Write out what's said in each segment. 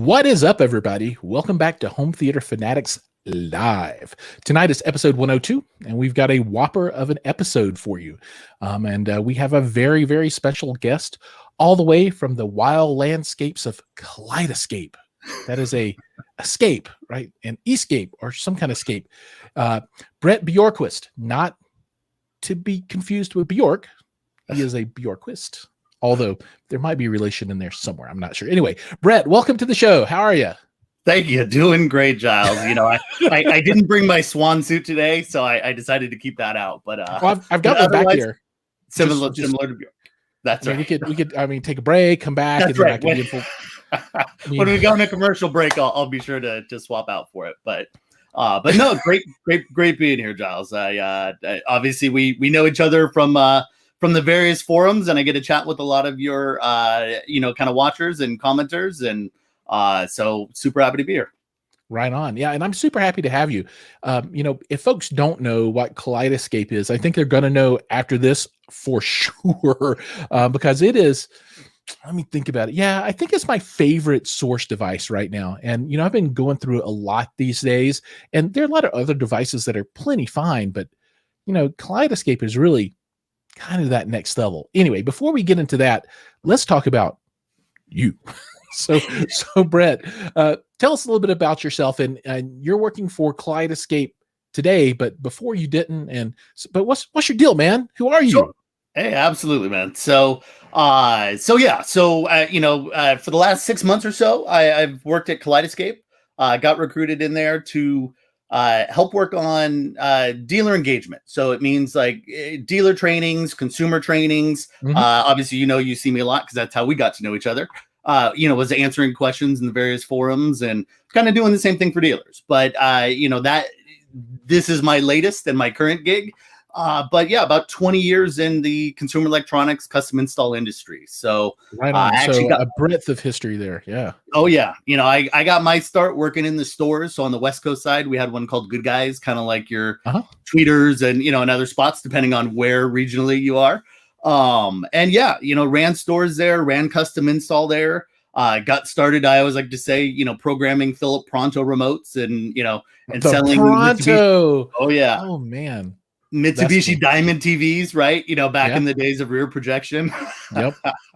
What is up, everybody? Welcome back to Home Theater Fanatics Live. Tonight is episode 102, and we've got a whopper of an episode for you. We have a very, very special guest all the way from the wild landscapes of Kaleidescape. That is a escape, right? An escape or some kind of escape. Brett Bjorkquist, not to be confused with Bjork. He is a Bjorkquist. Although there might be a relation in there somewhere. I'm not sure. Anyway, Brett, welcome to the show. How are you? Thank you. Doing great, Giles. You know, I didn't bring my swan suit today, so I decided to keep that out. But well, I've got one back here. Similar to Bjork. That's right. We could. I mean, take a break, come back. That's right. When we go on a commercial break, I'll be sure to swap out for it. But no, great being here, Giles. Obviously we know each other from the various forums, and I get to chat with a lot of your, kind of watchers and commenters. And so super happy to be here. Right on. Yeah. And I'm super happy to have you. If folks don't know what Kaleidescape is, I think they're going to know after this for sure, because it is, let me think about it. Yeah, I think it's my favorite source device right now. And, I've been going through a lot these days, and there are a lot of other devices that are plenty fine, but, Kaleidescape is really kind of that next level. Anyway, before we get into that, let's talk about you. So Brett, tell us a little bit about yourself. And you're working for Kaleidescape today, but before you didn't. But what's your deal, man? Who are you? Sure. Hey, absolutely, man. For the last 6 months or so, I've worked at Kaleidescape. Got recruited in there to help work on dealer engagement. So it means like dealer trainings, consumer trainings. Mm-hmm. Obviously, you see me a lot because that's how we got to know each other. Was answering questions in the various forums and kind of doing the same thing for dealers. But this is my latest and my current gig. About 20 years in the consumer electronics custom install industry. So right on. I actually got a breadth of history there. Yeah. Oh yeah. I got my start working in the stores. So on the West Coast side, we had one called Good Guys, kind of like your tweeters and, and other spots, depending on where regionally you are. Ran stores there, ran custom install there. Got started, I always like to say, programming Philip Pronto remotes and the selling Pronto. Mitsubishi. Oh yeah. Oh man. Mitsubishi Diamond TVs, right? Back in the days of rear projection. Yep.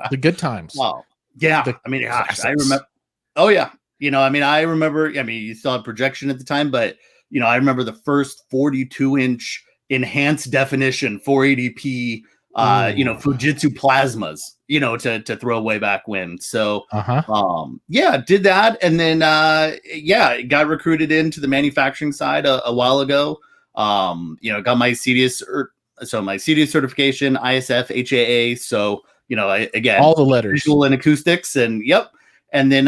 The good times. Oh, yeah. I remember. Oh, yeah. I remember, you still had projection at the time, but, I remember the first 42-inch enhanced definition 480p, Fujitsu plasmas, to throw way back when. So, did that. And then, got recruited into the manufacturing side a while ago. Got my CDS, my CDS certification, ISF, HAA. So, again, all the letters, visual and acoustics, and yep. And then,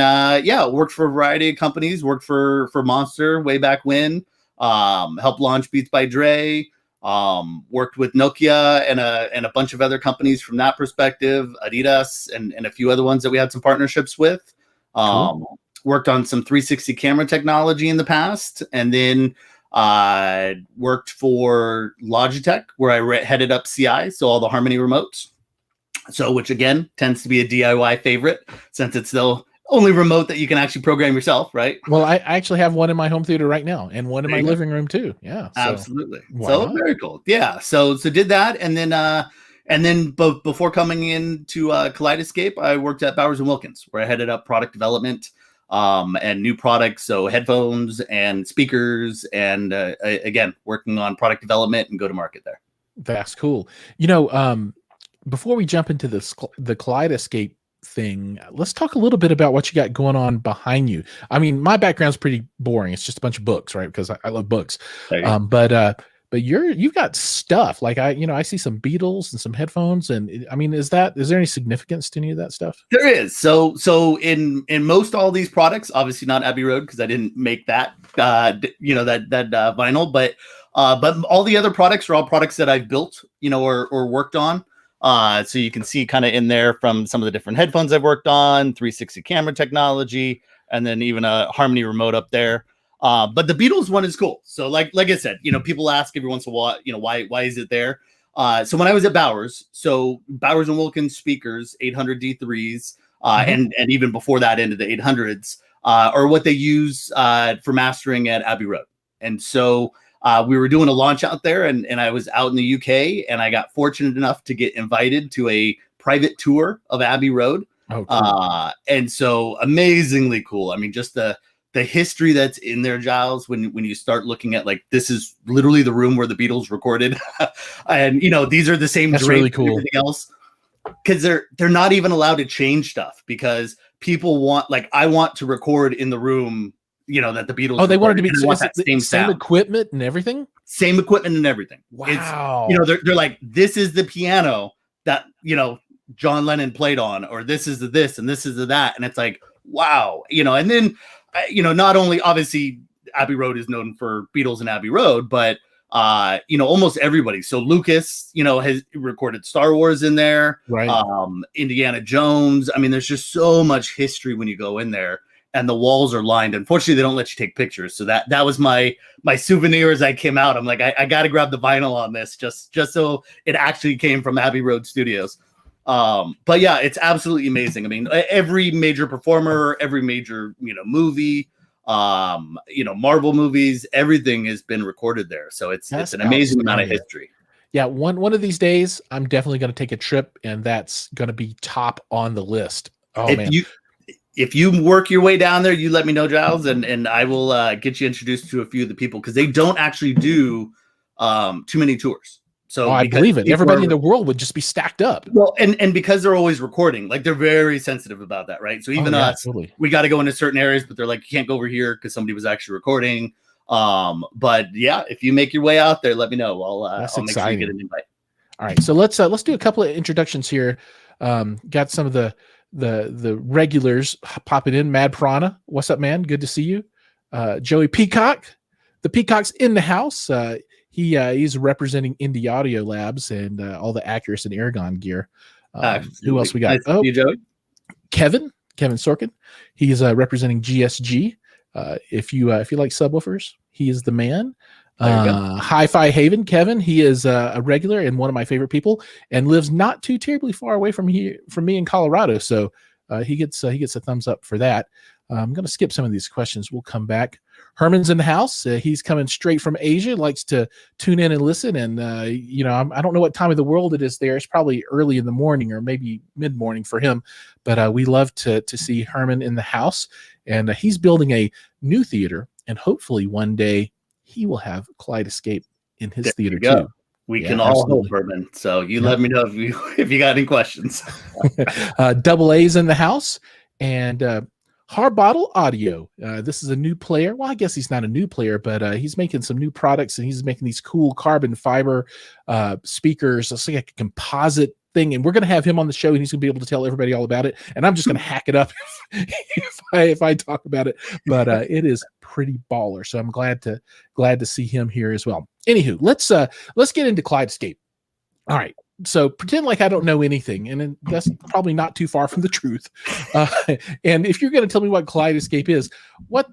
worked for a variety of companies. Worked for Monster way back when. Helped launch Beats by Dre. Worked with Nokia and a bunch of other companies from that perspective, Adidas and a few other ones that we had some partnerships with. Cool. Worked on some 360 camera technology in the past, and then worked for Logitech, where I headed up CI, so all the Harmony remotes. So, which again tends to be a DIY favorite, since it's the only remote that you can actually program yourself, right? Well, I actually have one in my home theater right now, and one in my living room too. Yeah, so, absolutely. So very cool. Yeah, so did that, and then before coming into Kaleidescape, I worked at Bowers and Wilkins, where I headed up product development. And new products, so headphones and speakers, and again, working on product development and go to market there. That's cool. Before we jump into the Kaleidescape thing, let's talk a little bit about what you got going on behind you. I mean, my background's pretty boring. It's just a bunch of books, right? Because I love books. But you've got stuff like I see some Beatles and some headphones, and I mean, is there any significance to any of that stuff? There is. So in most all these products, obviously not Abbey Road because I didn't make that that vinyl, but all the other products are all products that I've built, or worked on. So you can see kind of in there from some of the different headphones I've worked on, 360 camera technology, and then even a Harmony remote up there. But the Beatles one is cool. So like I said, people ask every once in a while, why is it there? So when I was at Bowers, so Bowers and Wilkins speakers, 800 D3s, and even before that into the 800s, or what they use for mastering at Abbey Road. And so we were doing a launch out there, and I was out in the UK, and I got fortunate enough to get invited to a private tour of Abbey Road. Oh, cool. And so amazingly cool. I mean, just the history that's in there, Giles, when you start looking at, like, this is literally the room where the Beatles recorded. And, you know, these are the same That's drapes really cool. and everything else. Because they're not even allowed to change stuff, because people want, like, I want to record in the room, you know, that the Beatles. Oh, they wanted to be that same equipment and everything. Same equipment and everything. Wow. It's, you know, they're like, this is the piano that, you know, John Lennon played on, or this is the this and this is the that, and it's like, wow, you know. And then, you know, not only obviously Abbey Road is known for Beatles and Abbey Road, but you know, almost everybody. So Lucas, you know, has recorded Star Wars in there, right? Indiana Jones. I mean, there's just so much history when you go in there, and the walls are lined. Unfortunately, they don't let you take pictures. So that was my souvenir as I came out. I'm like, I got to grab the vinyl on this, just so it actually came from Abbey Road Studios. But yeah, it's absolutely amazing. I mean, every major performer, every major, you know, movie, you know, Marvel movies, everything has been recorded there. So it's an amazing amount of history. Yeah, one of these days, I'm definitely going to take a trip, and that's going to be top on the list. Oh, man. If you work your way down there, you let me know, Giles, and I will get you introduced to a few of the people, because they don't actually do too many tours. So I believe it. Everybody in the world would just be stacked up. Well, and because they're always recording, like, they're very sensitive about that, right? So even us, we got to go into certain areas, but they're like, you can't go over here because somebody was actually recording. But yeah, if you make your way out there, let me know. I'll make sure you get an invite. All right, so let's do a couple of introductions here. Got some of the regulars popping in. Mad Piranha, what's up, man? Good to see you. Joey Peacock, the Peacock's in the house. He's representing Indie Audio Labs and all the Acurus and Aragon gear. Who else we got? Nice you, Joey. Kevin Sorkin. He's representing GSG. If you like subwoofers, he is the man. Hi-Fi Haven, Kevin. He is a regular and one of my favorite people, and lives not too terribly far away from me in Colorado. So he gets a thumbs up for that. I'm going to skip some of these questions. We'll come back. Herman's in the house. He's coming straight from Asia, likes to tune in and listen. And, you know, I don't know what time of the world it is there. It's probably early in the morning or maybe mid-morning for him. But we love to see Herman in the house. And he's building a new theater. And hopefully one day he will have Kaleidescape in his theater too. We can all hope, Herman. So you let me know if you got any questions. Double A's in the house. And Harbottle Audio. This is a new player. Well, I guess he's not a new player, but he's making some new products, and he's making these cool carbon fiber speakers. It's like a composite thing, and we're going to have him on the show, and he's going to be able to tell everybody all about it. And I'm just going to hack it up if I talk about it. But it is pretty baller. So I'm glad to see him here as well. Anywho, let's get into Kaleidescape. All right. So pretend like I don't know anything, and that's probably not too far from the truth. And if you're going to tell me what Kaleidescape is, what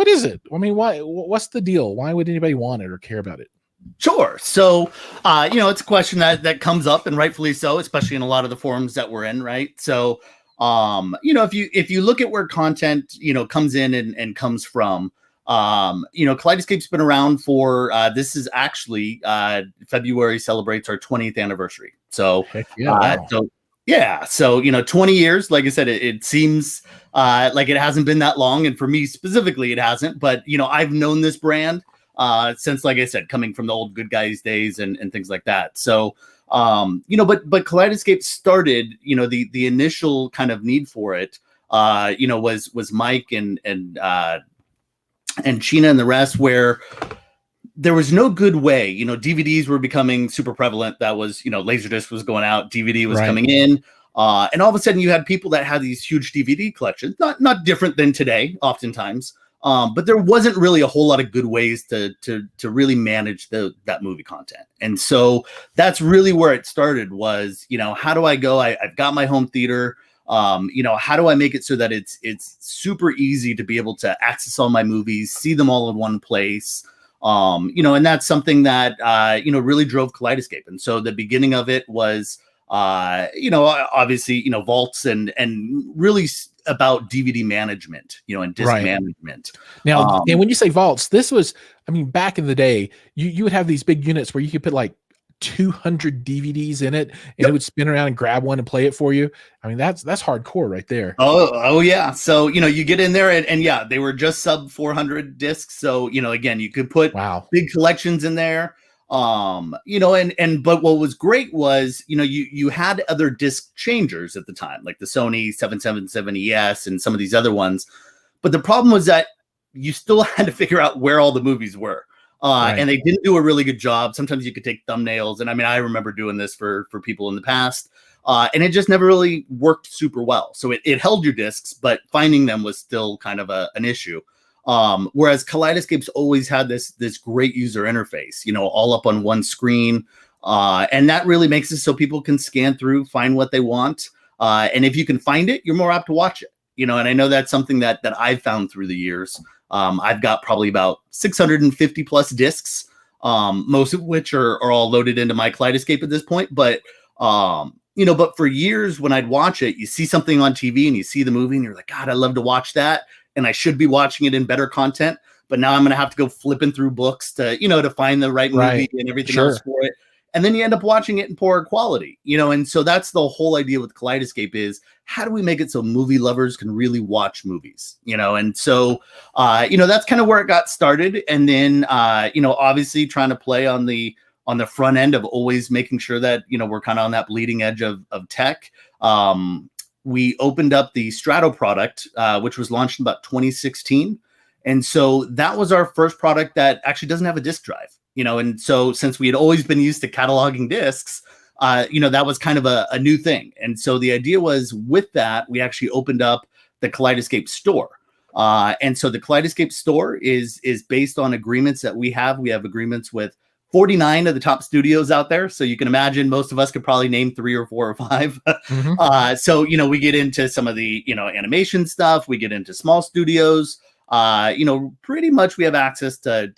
is it? I mean, what's the deal? Why would anybody want it or care about it? Sure. So, you know, it's a question that comes up, and rightfully so, especially in a lot of the forums that we're in, right? So, you know, if you look at where content, you know, comes in and comes from, you know, Kaleidescape's been around for this is actually February celebrates our 20th anniversary. So so you know, 20 years, like I said, it seems like it hasn't been that long, and for me specifically it hasn't, but you know, I've known this brand since, like I said, coming from the old Good Guys days and things like that. So you know, but Kaleidescape started, you know, the initial kind of need for it you know, was Mike and Sheena and the rest, where there was no good way. You know, DVDs were becoming super prevalent. That was, you know, Laserdisc was going out, DVD was coming in, and all of a sudden you had people that had these huge DVD collections, not different than today, oftentimes. But there wasn't really a whole lot of good ways to really manage that movie content, and so that's really where it started. Was, you know, how do I go? I've got my home theater. You know, how do I make it so that it's super easy to be able to access all my movies, see them all in one place? You know, and that's something that, you know, really drove Kaleidescape. And so the beginning of it was, you know, obviously, you know, vaults and really about DVD management, and disc management. Now, and when you say vaults, this was, I mean, back in the day, you would have these big units where you could put like 200 DVDs in it, and it would spin around and grab one and play it for you. I mean, that's hardcore right there. Oh yeah. So, you get in there and yeah, they were just sub 400 discs. So, again, you could put big collections in there. But what was great was, you had other disc changers at the time, like the Sony 777 ES and some of these other ones. But the problem was that you still had to figure out where all the movies were. And they didn't do a really good job. Sometimes you could take thumbnails. And I mean, I remember doing this for people in the past. And it just never really worked super well. So it held your discs, but finding them was still kind of an issue. Whereas Kaleidescape's always had this great user interface, all up on one screen. And that really makes it so people can scan through, find what they want. And if you can find it, you're more apt to watch it, and I know that's something that I've found through the years. I've got probably about 650 plus discs, most of which are all loaded into my Kaleidescape at this point. But, but for years when I'd watch it, you see something on TV and you see the movie and you're like, God, I love to watch that. And I should be watching it in better content. But now I'm going to have to go flipping through books to, to find the right movie and everything else for it. And then you end up watching it in poorer quality, and so that's the whole idea with Kaleidescape is how do we make it so movie lovers can really watch movies, and so, that's kind of where it got started. And then, obviously trying to play on the front end of always making sure that, we're kind of on that bleeding edge of tech. We opened up the Strato product, which was launched in about 2016. And so that was our first product that actually doesn't have a disk drive. And so since we had always been used to cataloging discs, that was kind of a new thing. And so the idea was with that, we actually opened up the Kaleidescape store. And so the Kaleidescape store is based on agreements that we have. We have agreements with 49 of the top studios out there. So you can imagine most of us could probably name 3 or 4 or 5. So, we get into some of the, animation stuff. We get into small studios. Pretty much we have access to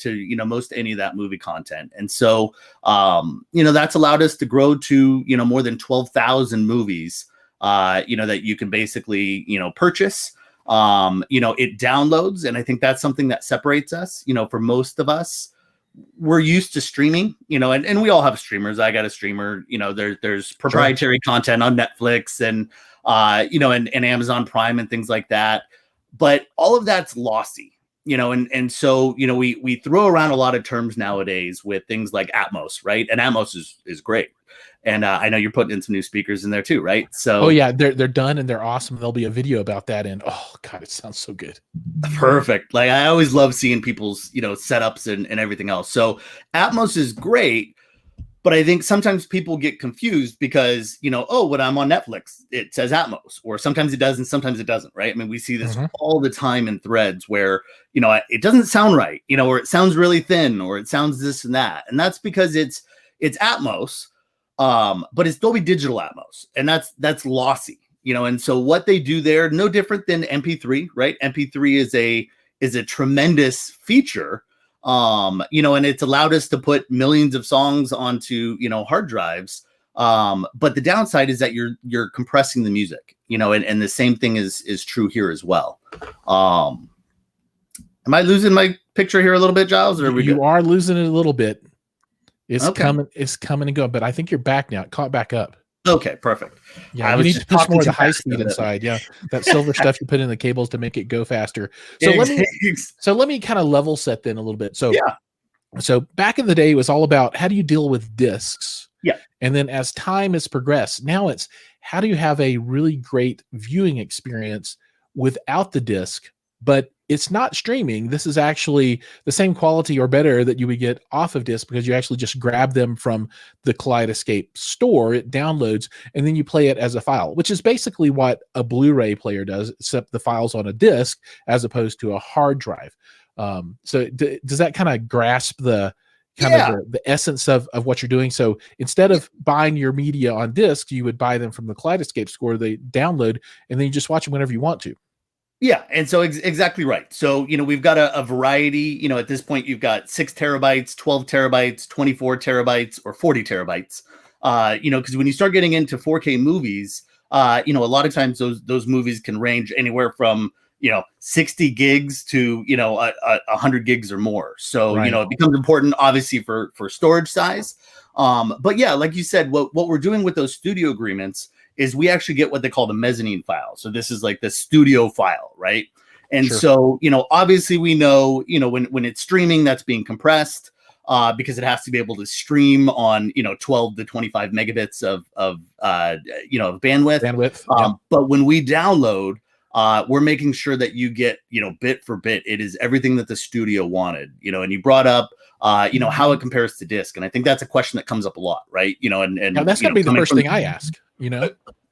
most any of that movie content. And so, that's allowed us to grow to, more than 12,000 movies, that you can basically, purchase. It downloads. And I think that's something that separates us, for most of us. We're used to streaming, and we all have streamers. I got a streamer, there's proprietary content on Netflix and, and Amazon Prime and things like that. But all of that's lossy, and so, we throw around a lot of terms nowadays with things like Atmos, right? And Atmos is great. And I know you're putting in some new speakers in there too, right? So, oh yeah, they're done and they're awesome. There'll be a video about that. And oh God, it sounds so good. Perfect. Like I always love seeing people's, setups and everything else. So Atmos is great. But I think sometimes people get confused because, when I'm on Netflix, it says Atmos, or sometimes it does and sometimes it doesn't, right? I mean, we see this all the time in threads where, it doesn't sound right, or it sounds really thin, or it sounds this and that. And that's because it's Atmos, but it's Dolby Digital Atmos, and that's lossy, and so what they do there, no different than MP3, right? MP3 is a tremendous feature. And it's allowed us to put millions of songs onto, hard drives. But the downside is that you're compressing the music, and the same thing is true here as well. Am I losing my picture here a little bit, Giles? Or you are losing it a little bit. It's coming and going, but I think you're back now. It caught back up. Okay, perfect. Yeah, you need to push more of the high speed inside. Yeah, that silver stuff you put in the cables to make it go faster. So let me kind of level set then a little bit. So so back in the day, it was all about how do you deal with discs. Yeah, and then as time has progressed, now it's how do you have a really great viewing experience without the disc, but it's not streaming. This is actually the same quality or better that you would get off of disc because you actually just grab them from the Kaleidescape store, it downloads, and then you play it as a file, which is basically what a Blu-ray player does, except the file's on a disc as opposed to a hard drive. So does that kind of grasp the the essence of what you're doing? So instead of buying your media on disc, you would buy them from the Kaleidescape store, they download, and then you just watch them whenever you want to. Yeah. And so exactly right. So, we've got a variety, at this point, you've got 6 terabytes, 12 terabytes, 24 terabytes, or 40 terabytes, because when you start getting into 4K movies, a lot of times those movies can range anywhere from 60 gigs to 100 gigs or more. So Right. it becomes important, obviously, for storage size. But yeah, like you said, what we're doing with those studio agreements is we actually get what they call the mezzanine file. So this is like the studio file, right? And so obviously we know when it's streaming, that's being compressed because it has to be able to stream on 12 to 25 megabits of bandwidth. But when we download, we're making sure that you get, bit for bit. It is everything that the studio wanted, and you brought up, how it compares to disc. And I think that's a question that comes up a lot, right? And that's going to be the first thing I ask,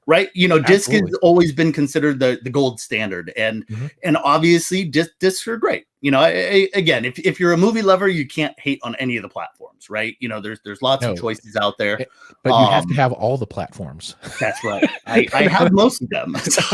right. Disc has always been considered the gold standard. And obviously discs are great. Again, if you're a movie lover, you can't hate on any of the platforms, right? There's lots of choices out there. But you have to have all the platforms. That's right. I have most of them. So,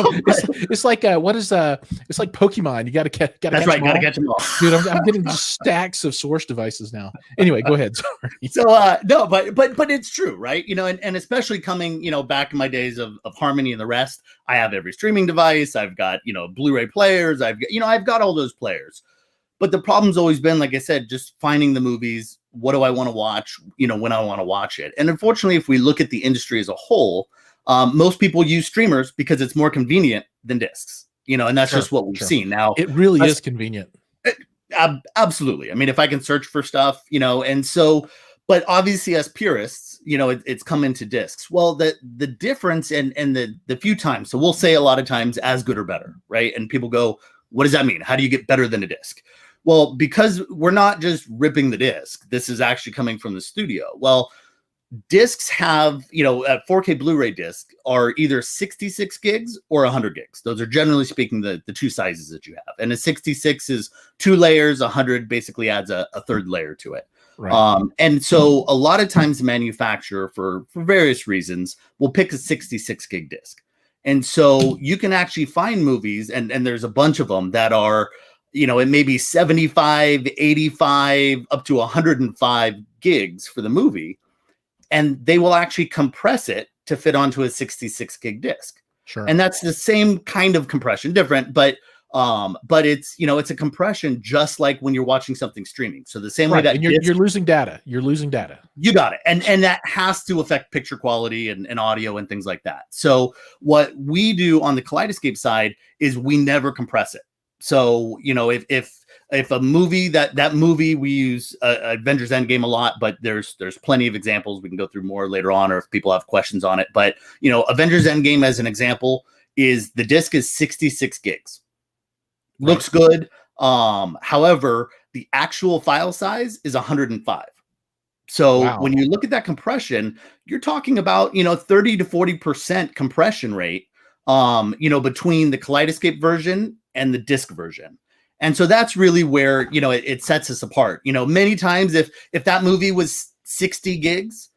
it's like it's like Pokemon. You got to catch. That's right. Got to catch them all, dude. I'm getting just stacks of source devices now. Anyway, go ahead. Sorry. So no, but it's true, right? And especially coming back in my days of Harmony and the rest, I have every streaming device. I've got Blu-ray players. I've got all those players. But the problem's always been, like I said, just finding the movies. What do I want to watch? When I want to watch it. And unfortunately, if we look at the industry as a whole, most people use streamers because it's more convenient than discs. And that's just what we've seen. Now, it really is convenient. Absolutely. I mean, if I can search for stuff, and so, but obviously as purists, it's come into discs. Well, the difference and the few times, so we'll say a lot of times as good or better, right? And people go, what does that mean? How do you get better than a disc? Well, because we're not just ripping the disc. This is actually coming from the studio. Well, discs have, a 4K Blu-ray disc are either 66 gigs or 100 gigs. Those are generally speaking the two sizes that you have. And a 66 is 2 layers. 100 basically adds a third layer to it. Right. And so a lot of times the manufacturer, for various reasons, will pick a 66 gig disc. And so you can actually find movies, and there's a bunch of them that are, it may be 75, 85, up to 105 gigs for the movie. And they will actually compress it to fit onto a 66 gig disc. Sure. And that's the same kind of compression, different, but it's, it's a compression just like when you're watching something streaming. So the same way that you're losing data. You're losing data. You got it. And that has to affect picture quality and audio and things like that. So what we do on the Kaleidescape side is we never compress it. So, if a movie that movie, we use Avengers Endgame a lot, but there's plenty of examples. We can go through more later on, or if people have questions on it. But, Avengers Endgame as an example is the disc is 66 gigs. Looks good. However, the actual file size is 105. So when you look at that compression, you're talking about, 30 to 40% compression rate, between the Kaleidescape version and the disc version. And so that's really where, it sets us apart. Many times if that movie was 60 gigs,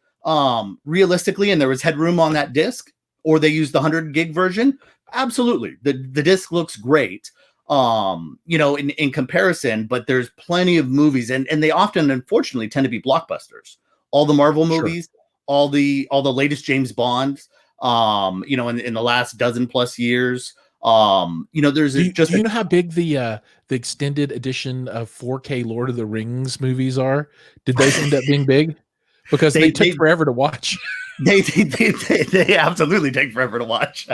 realistically, and there was headroom on that disc, or they used the 100 gig version, absolutely. The disc looks great. In comparison, but there's plenty of movies and they often, unfortunately, tend to be blockbusters. All the Marvel movies, all the latest James Bonds, in the last dozen plus years, there's do you know how big the extended edition of 4K Lord of the Rings movies are? Did those end up being big? Because they took forever to watch. They absolutely take forever to watch.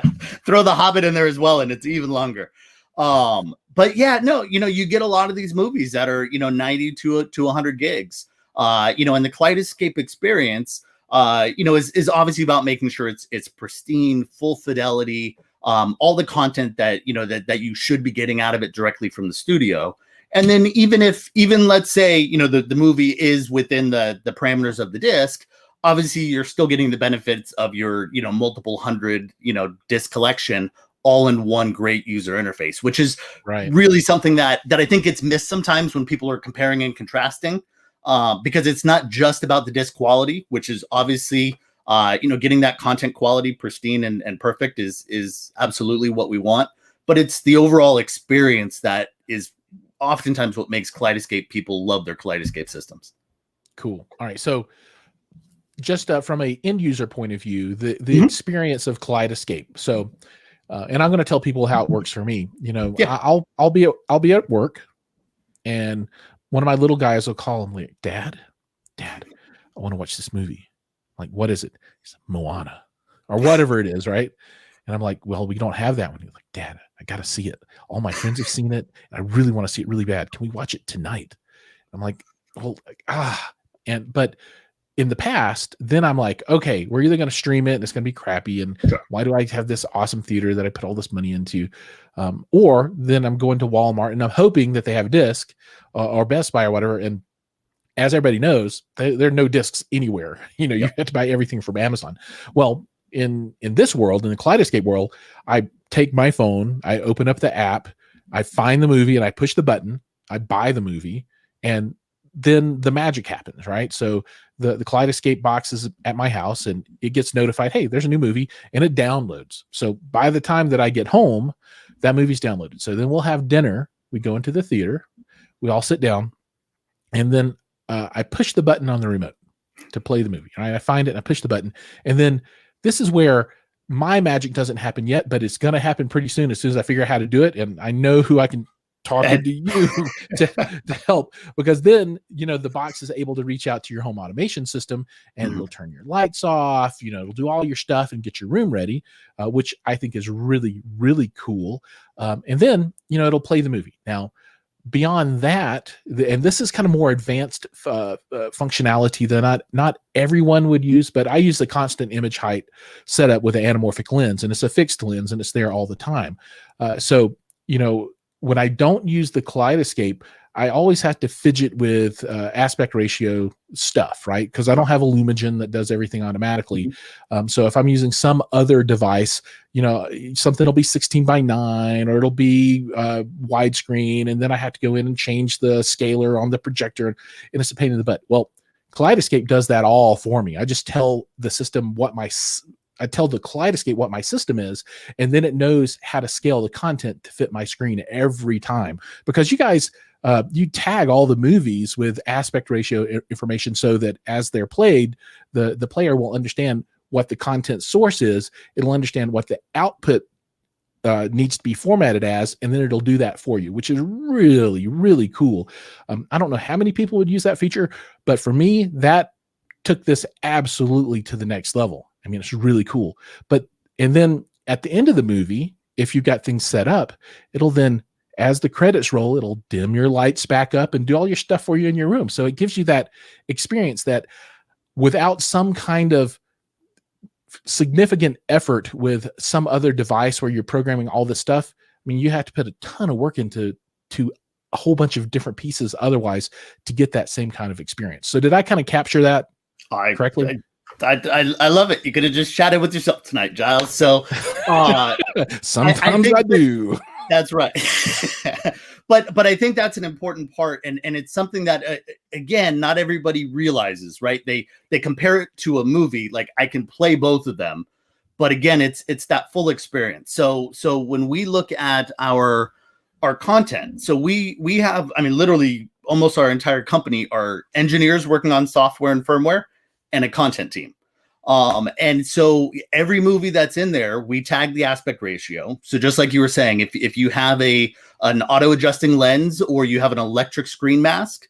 Throw the Hobbit in there as well, and it's even longer. But yeah, no, you get a lot of these movies that are, 90 to 100 gigs, and the Kaleidescape experience, is obviously about making sure it's pristine, full fidelity, all the content that, that you should be getting out of it directly from the studio. And then even let's say, the movie is within the parameters of the disc, obviously you're still getting the benefits of your, multiple hundred, disc collection, all in one great user interface, which is really something that I think gets missed sometimes when people are comparing and contrasting, because it's not just about the disc quality, which is obviously, getting that content quality pristine and perfect is absolutely what we want, but it's the overall experience that is oftentimes what makes Kaleidescape people love their Kaleidescape systems. Cool. All right. So just from a end user point of view, the Mhm. experience of Kaleidescape. So, and I'm going to tell people how it works for me. You know, Yeah. I'll be at work, and one of my little guys will call him like, Dad, I want to watch this movie. Like, what is it? He's like, Moana, or whatever it is, right? And I'm like, well, we don't have that one. He's like, Dad, I got to see it. All my friends have seen it. And I really want to see it really bad. Can we watch it tonight? I'm like, well, but in the past, then I'm like, okay, we're either going to stream it and it's going to be crappy. And Sure. why do I have this awesome theater that I put all this money into? Or then I'm going to Walmart and I'm hoping that they have a disc or Best Buy or whatever. And as everybody knows, there are no discs anywhere. You know, you have to buy everything from Amazon. Well, in this world, in the Kaleidescape world, I take my phone, I open up the app, I find the movie and I push the button, I buy the movie, and then the magic happens, right? So the Kaleidescape box is at my house and it gets notified, hey, there's a new movie, and it downloads. So by the time that I get home, that movie's downloaded. So then we'll have dinner, we go into the theater, we all sit down, and then I push the button on the remote to play the movie. Right? I find it and I push the button. And then this is where my magic doesn't happen yet, but it's going to happen pretty soon as I figure out how to do it. And I know who I can talk to you to help, because then, you know, the box is able to reach out to your home automation system and it'll turn your lights off, you know, it'll do all your stuff and get your room ready, which I think is really, really cool. And then, you know, it'll play the movie. Now, beyond that, and this is kind of more advanced functionality that not everyone would use, but I use the constant image height setup with an anamorphic lens, and it's a fixed lens and it's there all the time. So, you know, when I don't use the Kaleidescape, I always have to fidget with aspect ratio stuff, right? Because I don't have a Lumigen that does everything automatically. So if I'm using some other device, you know, something will be 16:9 or it'll be widescreen, and then I have to go in and change the scaler on the projector, and it's a pain in the butt. Well, Kaleidescape does that all for me. I just tell the system I tell the Kaleidescape what my system is, and then it knows how to scale the content to fit my screen every time. Because you guys, you tag all the movies with aspect ratio information so that as they're played, the player will understand what the content source is. It'll understand what the output needs to be formatted as, and then it'll do that for you, which is really, really cool. I don't know how many people would use that feature, but for me, that took this absolutely to the next level. I mean, it's really cool. And then at the end of the movie, if you've got things set up, it'll then, as the credits roll, it'll dim your lights back up and do all your stuff for you in your room. So it gives you that experience that without some kind of significant effort with some other device where you're programming all this stuff. I mean, you have to put a ton of work into a whole bunch of different pieces otherwise to get that same kind of experience. So did I kind of capture that correctly? I love it. You could have just chatted with yourself tonight, Giles. So sometimes I do. That's right. but I think that's an important part, and it's something that again, not everybody realizes, right? They compare it to a movie. Like, I can play both of them, but again, it's that full experience. So when we look at our content, so we have, I mean, literally almost our entire company are engineers working on software and firmware, and a content team. And so every movie that's in there, we tag the aspect ratio. So just like you were saying, if you have an auto adjusting lens or you have an electric screen mask,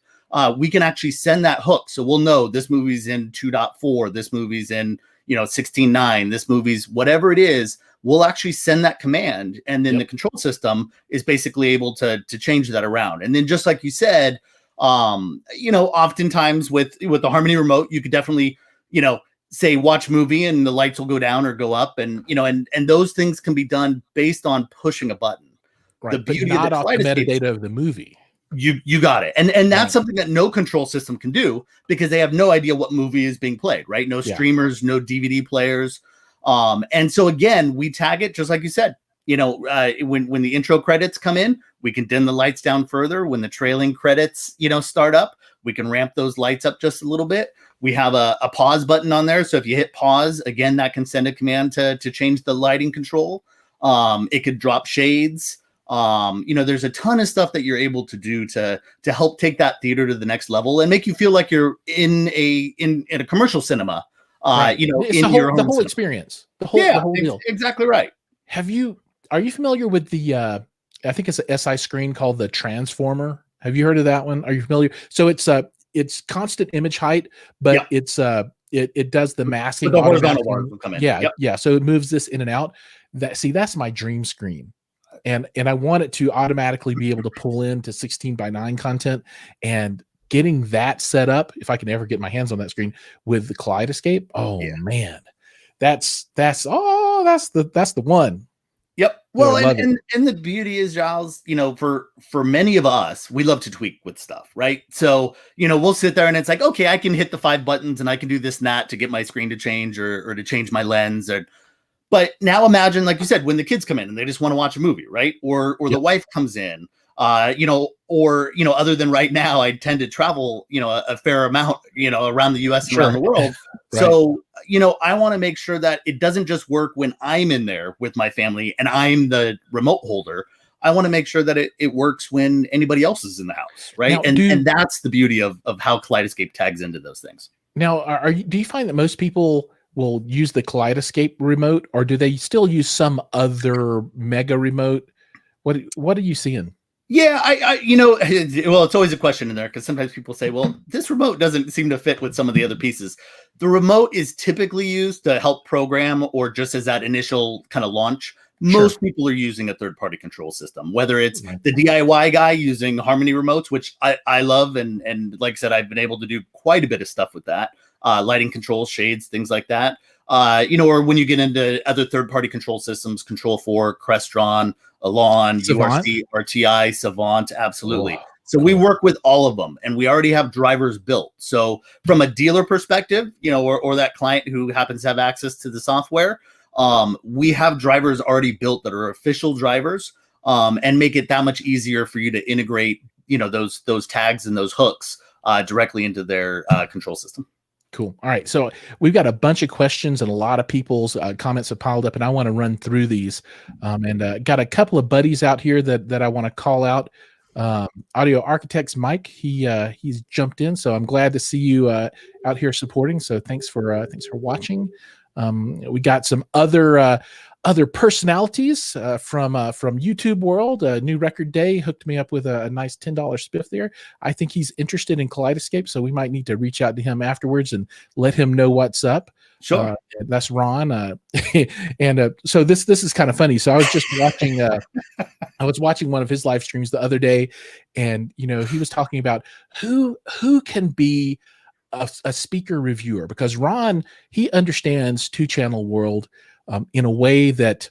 we can actually send that hook. So we'll know this movie's in 2.4, this movie's in, 16:9, this movie's whatever it is, we'll actually send that command. And then the control system is basically able to change that around. And then just like you said, oftentimes with the Harmony remote, you could definitely, say watch movie and the lights will go down or go up, and and those things can be done based on pushing a button. Right, the beauty but not of the off the metadata of the movie. You got it, and that's something that no control system can do, because they have no idea what movie is being played, right? No streamers, no DVD players, and so again, we tag it just like you said. When the intro credits come in, we can dim the lights down further. When the trailing credits, start up, we can ramp those lights up just a little bit. We have a pause button on there. So if you hit pause, again, that can send a command to change the lighting control. It could drop shades. There's a ton of stuff that you're able to do to help take that theater to the next level and make you feel like you're in a commercial cinema Right. It's in your the home whole cinema. experience, the Yeah, whole deal. exactly right. Are you familiar with the I think it's an SI screen called the Transformer? Have you heard of that one? Are you familiar? So it's constant image height, but Yep. it does the But masking, the auto horizontal bars masking. will come in. Yeah, Yep. yeah. So it moves this in and out. That's my dream screen. And I want it to automatically be able to pull into 16:9 content, and getting that set up, if I can ever get my hands on that screen with the Kaleidescape. Oh Yeah. man, that's the one. Yep. Dude, I Well, love it. and the beauty is, Giles, for many of us, we love to tweak with stuff, right? So, we'll sit there and it's like, okay, I can hit the 5 buttons and I can do this and that to get my screen to change or to change my lens. But now imagine, like you said, when the kids come in and they just want to watch a movie, right? Or the Yep. wife comes in, other than right now, I tend to travel, a fair amount, around the US and around the world. Right. So, I want to make sure that it doesn't just work when I'm in there with my family and I'm the remote holder. I want to make sure that it works when anybody else is in the house, right? Now, And that's the beauty of how Kaleidescape tags into those things. Now, do you find that most people will use the Kaleidescape remote, or do they still use some other mega remote? What are you seeing? Yeah, well, it's always a question in there because sometimes people say, well, this remote doesn't seem to fit with some of the other pieces. The remote is typically used to help program or just as that initial kind of launch. Most people are using a third-party control system, whether it's the DIY guy using Harmony remotes, which I love. And like I said, I've been able to do quite a bit of stuff with that. Lighting controls, shades, things like that. Or when you get into other third-party control systems, Control4, Crestron, Elan, Savant? URC, RTI, Savant, absolutely. Oh, So we work with all of them, and we already have drivers built. So from a dealer perspective, or that client who happens to have access to the software, we have drivers already built that are official drivers, and make it that much easier for you to integrate, those tags and those hooks directly into their control system. Cool. All right. So we've got a bunch of questions and a lot of people's comments have piled up, and I want to run through these. And got a couple of buddies out here that I want to call out. Audio Architects Mike, he's jumped in, so I'm glad to see you out here supporting. So thanks for watching. We got some other personalities from YouTube world. New Record Day hooked me up with a nice $10 spiff there. I think he's interested in Kaleidescape, so we might need to reach out to him afterwards and let him know what's up. Sure. That's Ron. And so this is kind of funny. So I was just watching I was watching one of his live streams the other day, and he was talking about who can be a speaker reviewer, because Ron, he understands 2-channel world in a way that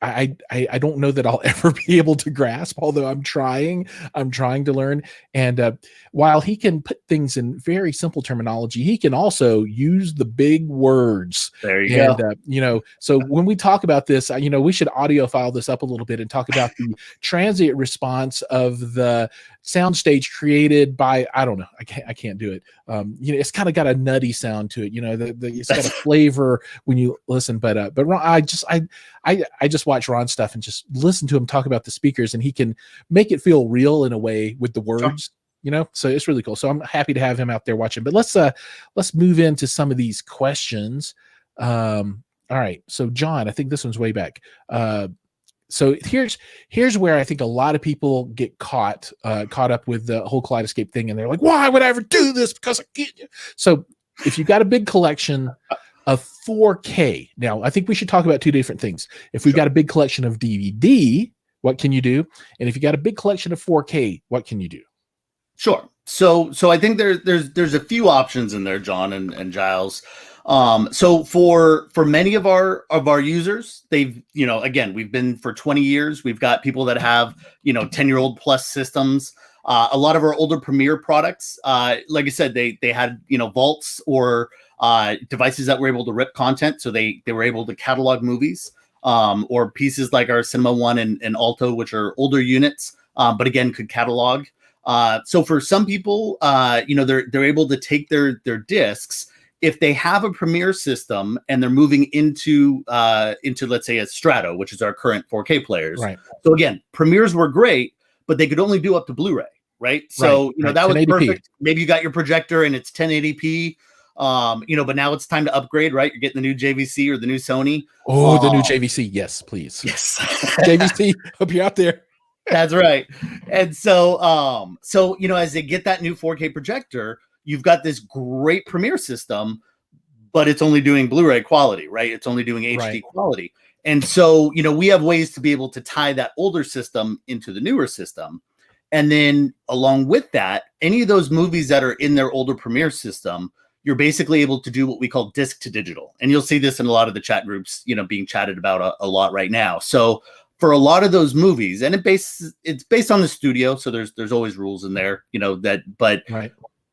I don't know that I'll ever be able to grasp, although I'm trying to learn. And while he can put things in very simple terminology, he can also use the big words. There you go. So when we talk about this, we should audio file this up a little bit and talk about the transient response of the soundstage created by, I don't know, I can't do it. It's kind of got a nutty sound to it. It's got a flavor when you listen. But Ron, I just watch Ron stuff and just listen to him talk about the speakers, and he can make it feel real in a way with the words. So it's really cool. So I'm happy to have him out there watching. But let's move into some of these questions. All right. So John, I think this one's way back. So here's where I think a lot of people get caught up with the whole Kaleidescape thing, and they're like, why would I ever do this? Because I can't. So if you've got a big collection of 4K, now I think we should talk about two different things. If we've got a big collection of DVD, what can you do? And if you got a big collection of 4K, what can you do? Sure. So I think there's a few options in there, John and Giles. So for many of our users, they've, again, we've been for 20 years. We've got people that have, 10-year-old plus systems. A lot of our older Premiere products, like I said, they had, vaults or devices that were able to rip content. So they were able to catalog movies, or pieces like our Cinema One and Alto, which are older units, but again, could catalog. So for some people, they're able to take their discs. If they have a Premiere system and they're moving into let's say a Strato, which is our current 4K players. Right. So again, Premieres were great, but they could only do up to Blu-ray, right? So that was 1080p. perfect. Maybe you got your projector and it's 1080p. But now it's time to upgrade, right? You're getting the new JVC or the new Sony. Oh, the new JVC. Yes, please. Yes. JVC, hope you're out there. That's right. And so, as they get that new 4K projector, you've got this great Premiere system, but it's only doing Blu-ray quality, right? It's only doing HD quality. And so, we have ways to be able to tie that older system into the newer system. And then along with that, any of those movies that are in their older Premiere system, you're basically able to do what we call disc to digital. And you'll see this in a lot of the chat groups, being chatted about a lot right now. So for a lot of those movies, and it's based on the studio, so there's always rules in there, but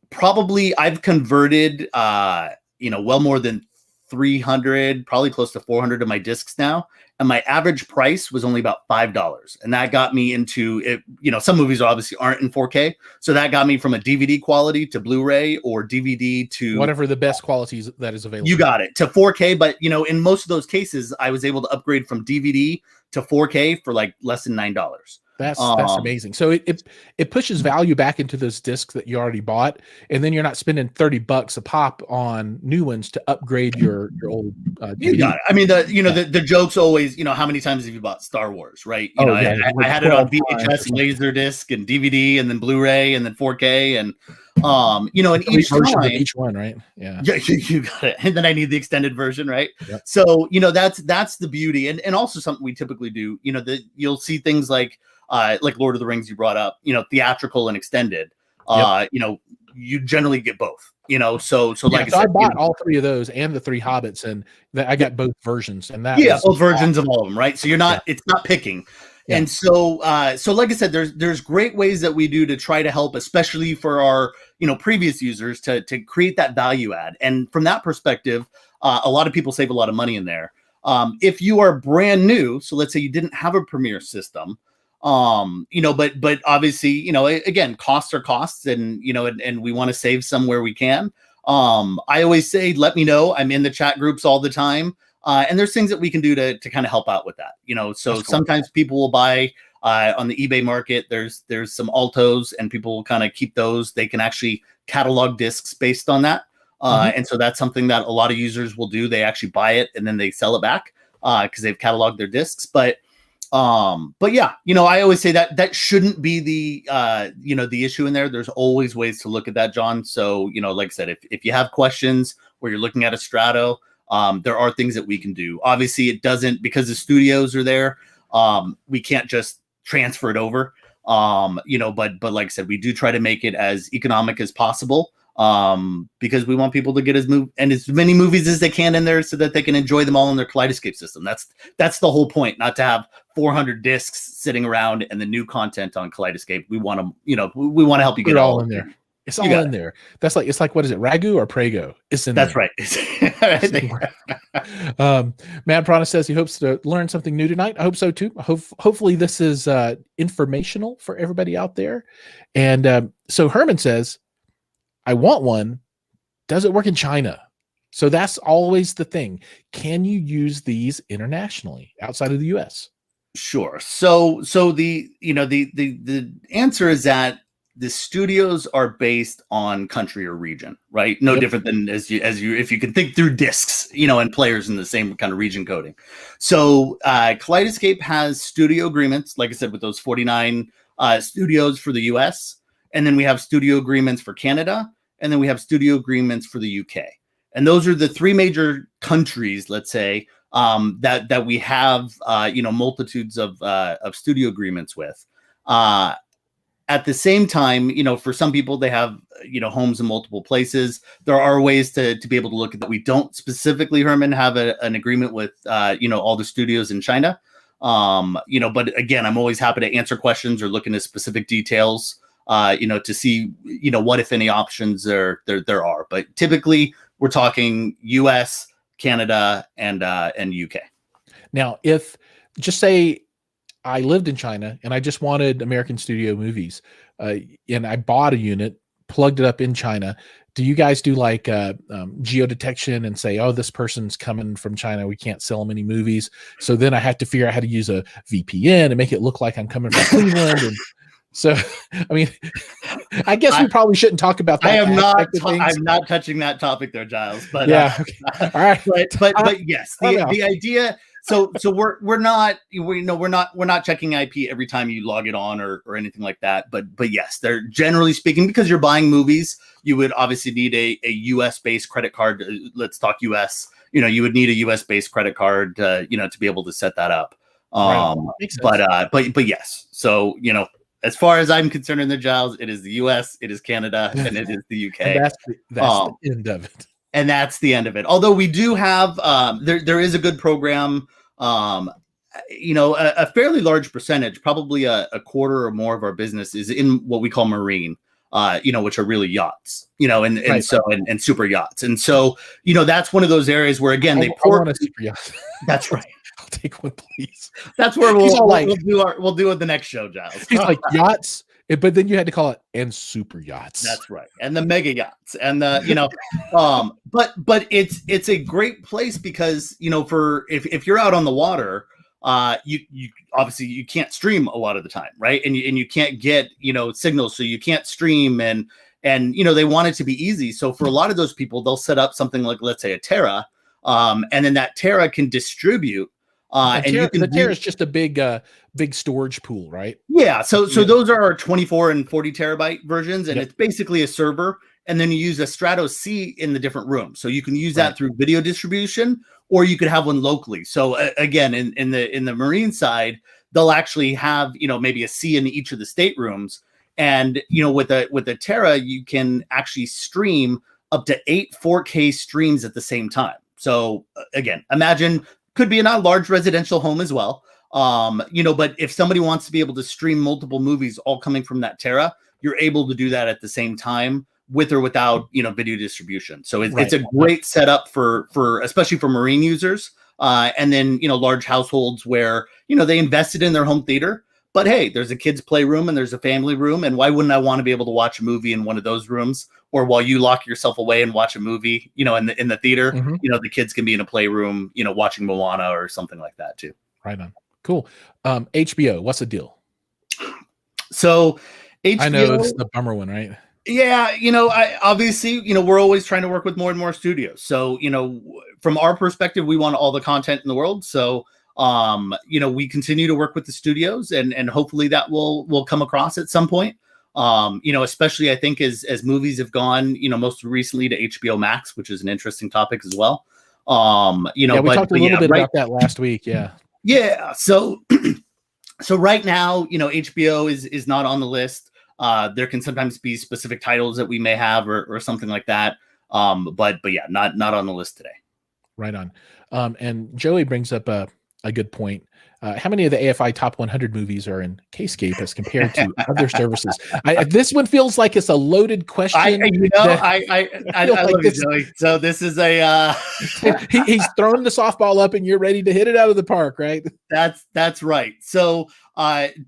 probably I've converted well more than 300, probably close to 400 of my discs now, and my average price was only about $5, and that got me into it. Some movies obviously aren't in 4K, so that got me from a DVD quality to Blu-ray or DVD to whatever the best qualities that is available. You got it, to 4K. But in most of those cases, I was able to upgrade from DVD to 4K for like less than $9. That's amazing. So it pushes value back into those discs that you already bought, and then you're not spending $30 a pop on new ones to upgrade your old DVD. You got it. I mean, the joke's always, how many times have you bought Star Wars, right? I had it on VHS, Laserdisc, and DVD, and then Blu-ray, and then 4K, and and each time, each one, right? Yeah, you got it. And then I need the extended version, right? Yep. So that's the beauty, and also something we typically do. That you'll see things like Lord of the Rings you brought up, theatrical and extended. You generally get both. So like I bought all three of those and the 3 Hobbits, and I got both versions. And that both versions of all of them, right? So you're not it's not picking. Yeah. And so like I said, there's great ways that we do to try to help, especially for our previous users, to create that value add. And from that perspective, a lot of people save a lot of money in there. If you are brand new, so let's say you didn't have a Premiere system, but obviously, again, costs are costs, and and we want to save somewhere we can. I always say, let me know. I'm in the chat groups all the time. And there's things that we can do to kind of help out with that, so cool. Sometimes people will buy on the eBay market. There's some Altos, and people will kind of keep those. They can actually catalog discs based on that. And so that's something that a lot of users will do. They actually buy it and then they sell it back because they've cataloged their discs. But yeah, I always say that shouldn't be the the issue in there. There's always ways to look at that, John. So, like I said, if you have questions where you're looking at a Strato, there are things that we can do. Obviously it doesn't, because the studios are there. We can't just transfer it over. But like I said, we do try to make it as economic as possible. Because we want people to get as many movies as they can in there so that they can enjoy them all in their Kaleidescape system. That's the whole point, not to have 400 discs sitting around and the new content on Kaleidescape. We want to, we want to help you get all in there. It's all in there. That's it's like, what is it? Ragu or Prego? It's in there. That's right. Mad Prana says he hopes to learn something new tonight. I hope so too. Hopefully this is informational for everybody out there. And so Herman says, I want one. Does it work in China? So that's always the thing. Can you use these internationally outside of the US? Sure. So the answer is that the studios are based on country or region, right? No different than if you can think through discs, and players in the same kind of region coding. So Kaleidescape has studio agreements, like I said, with those 49 studios for the US. And then we have studio agreements for Canada. And then we have studio agreements for the UK. And those are the 3 major countries, let's say, that we have, multitudes of studio agreements with. At the same time, for some people, they have, homes in multiple places. There are ways to be able to look at that. We don't specifically, Herman, have an agreement with, all the studios in China. But again, I'm always happy to answer questions or look into specific details. To see, what, if any, options there are. But typically we're talking US, Canada, and UK. Now, if just say I lived in China and I just wanted American studio movies, and I bought a unit, plugged it up in China, do you guys do like geodetection and say, oh, this person's coming from China, we can't sell them any movies? So then I have to figure out how to use a VPN and make it look like I'm coming from Cleveland. And So, I mean, I guess we probably shouldn't talk about that. I'm not touching that topic there, Giles. But yeah, okay. All right. But yes, the idea. So we're not checking IP every time you log it on or anything like that. But yes, they're generally speaking, because you're buying movies, you would obviously need a US based credit card. Let's talk US. You would need a US based credit card to be able to set that up. But yes, so as far as I'm concerned in the Giles, it is the US, it is Canada, and it is the UK. And that's the end of it. And that's the end of it. Although we do have, there is a good program, a fairly large percentage, probably a quarter or more of our business is in what we call marine, which are really yachts, and super yachts. And so, that's one of those areas where, again, I want a super yacht. That's right. I'll take one, please. That's where we'll do it the next show, Giles. He's like, yachts, but then you had to call it and super yachts. That's right, and the mega yachts, and the but it's a great place because for if you're out on the water, you obviously you can't stream a lot of the time, right? And you can't get signals, so you can't stream, and they want it to be easy. So for a lot of those people, they'll set up something like, let's say, a Terra, and then that Terra can distribute. The Terra is just a big storage pool, right? Yeah. So those are our 24 and 40 terabyte versions, and it's basically a server. And then you use a Stratos C in the different rooms. So you can use that through video distribution, or you could have one locally. So again, in the marine side, they'll actually have maybe a C in each of the staterooms, and with a Terra, you can actually stream up to 8 4K streams at the same time. So again, imagine. Could be in a large residential home as well. But if somebody wants to be able to stream multiple movies all coming from that Terra, you're able to do that at the same time with or without, video distribution. So it's a great setup for especially for marine users. And then, large households where, they invested in their home theater, but hey, there's a kid's playroom and there's a family room. And why wouldn't I want to be able to watch a movie in one of those rooms? Or while you lock yourself away and watch a movie, in the theater, the kids can be in a playroom, watching Moana or something like that too. Right on. Cool. HBO, what's the deal? So HBO, I know it's the bummer one, right? Yeah, obviously, we're always trying to work with more and more studios. So, from our perspective, we want all the content in the world. So, we continue to work with the studios, and hopefully that will come across at some point. Especially I think as movies have gone, most recently to HBO Max, which is an interesting topic as well. We talked a little bit about that last week. Yeah. Yeah. So right now, HBO is not on the list. There can sometimes be specific titles that we may have or something like that. But yeah, not on the list today. Right on. And Joey brings up a good point. How many of the AFI top 100 movies are in Kaleidescape as compared to other services? This one feels like it's a loaded question. I love you, Joey. So this is a he's throwing the softball up, and you're ready to hit it out of the park, right? That's right. So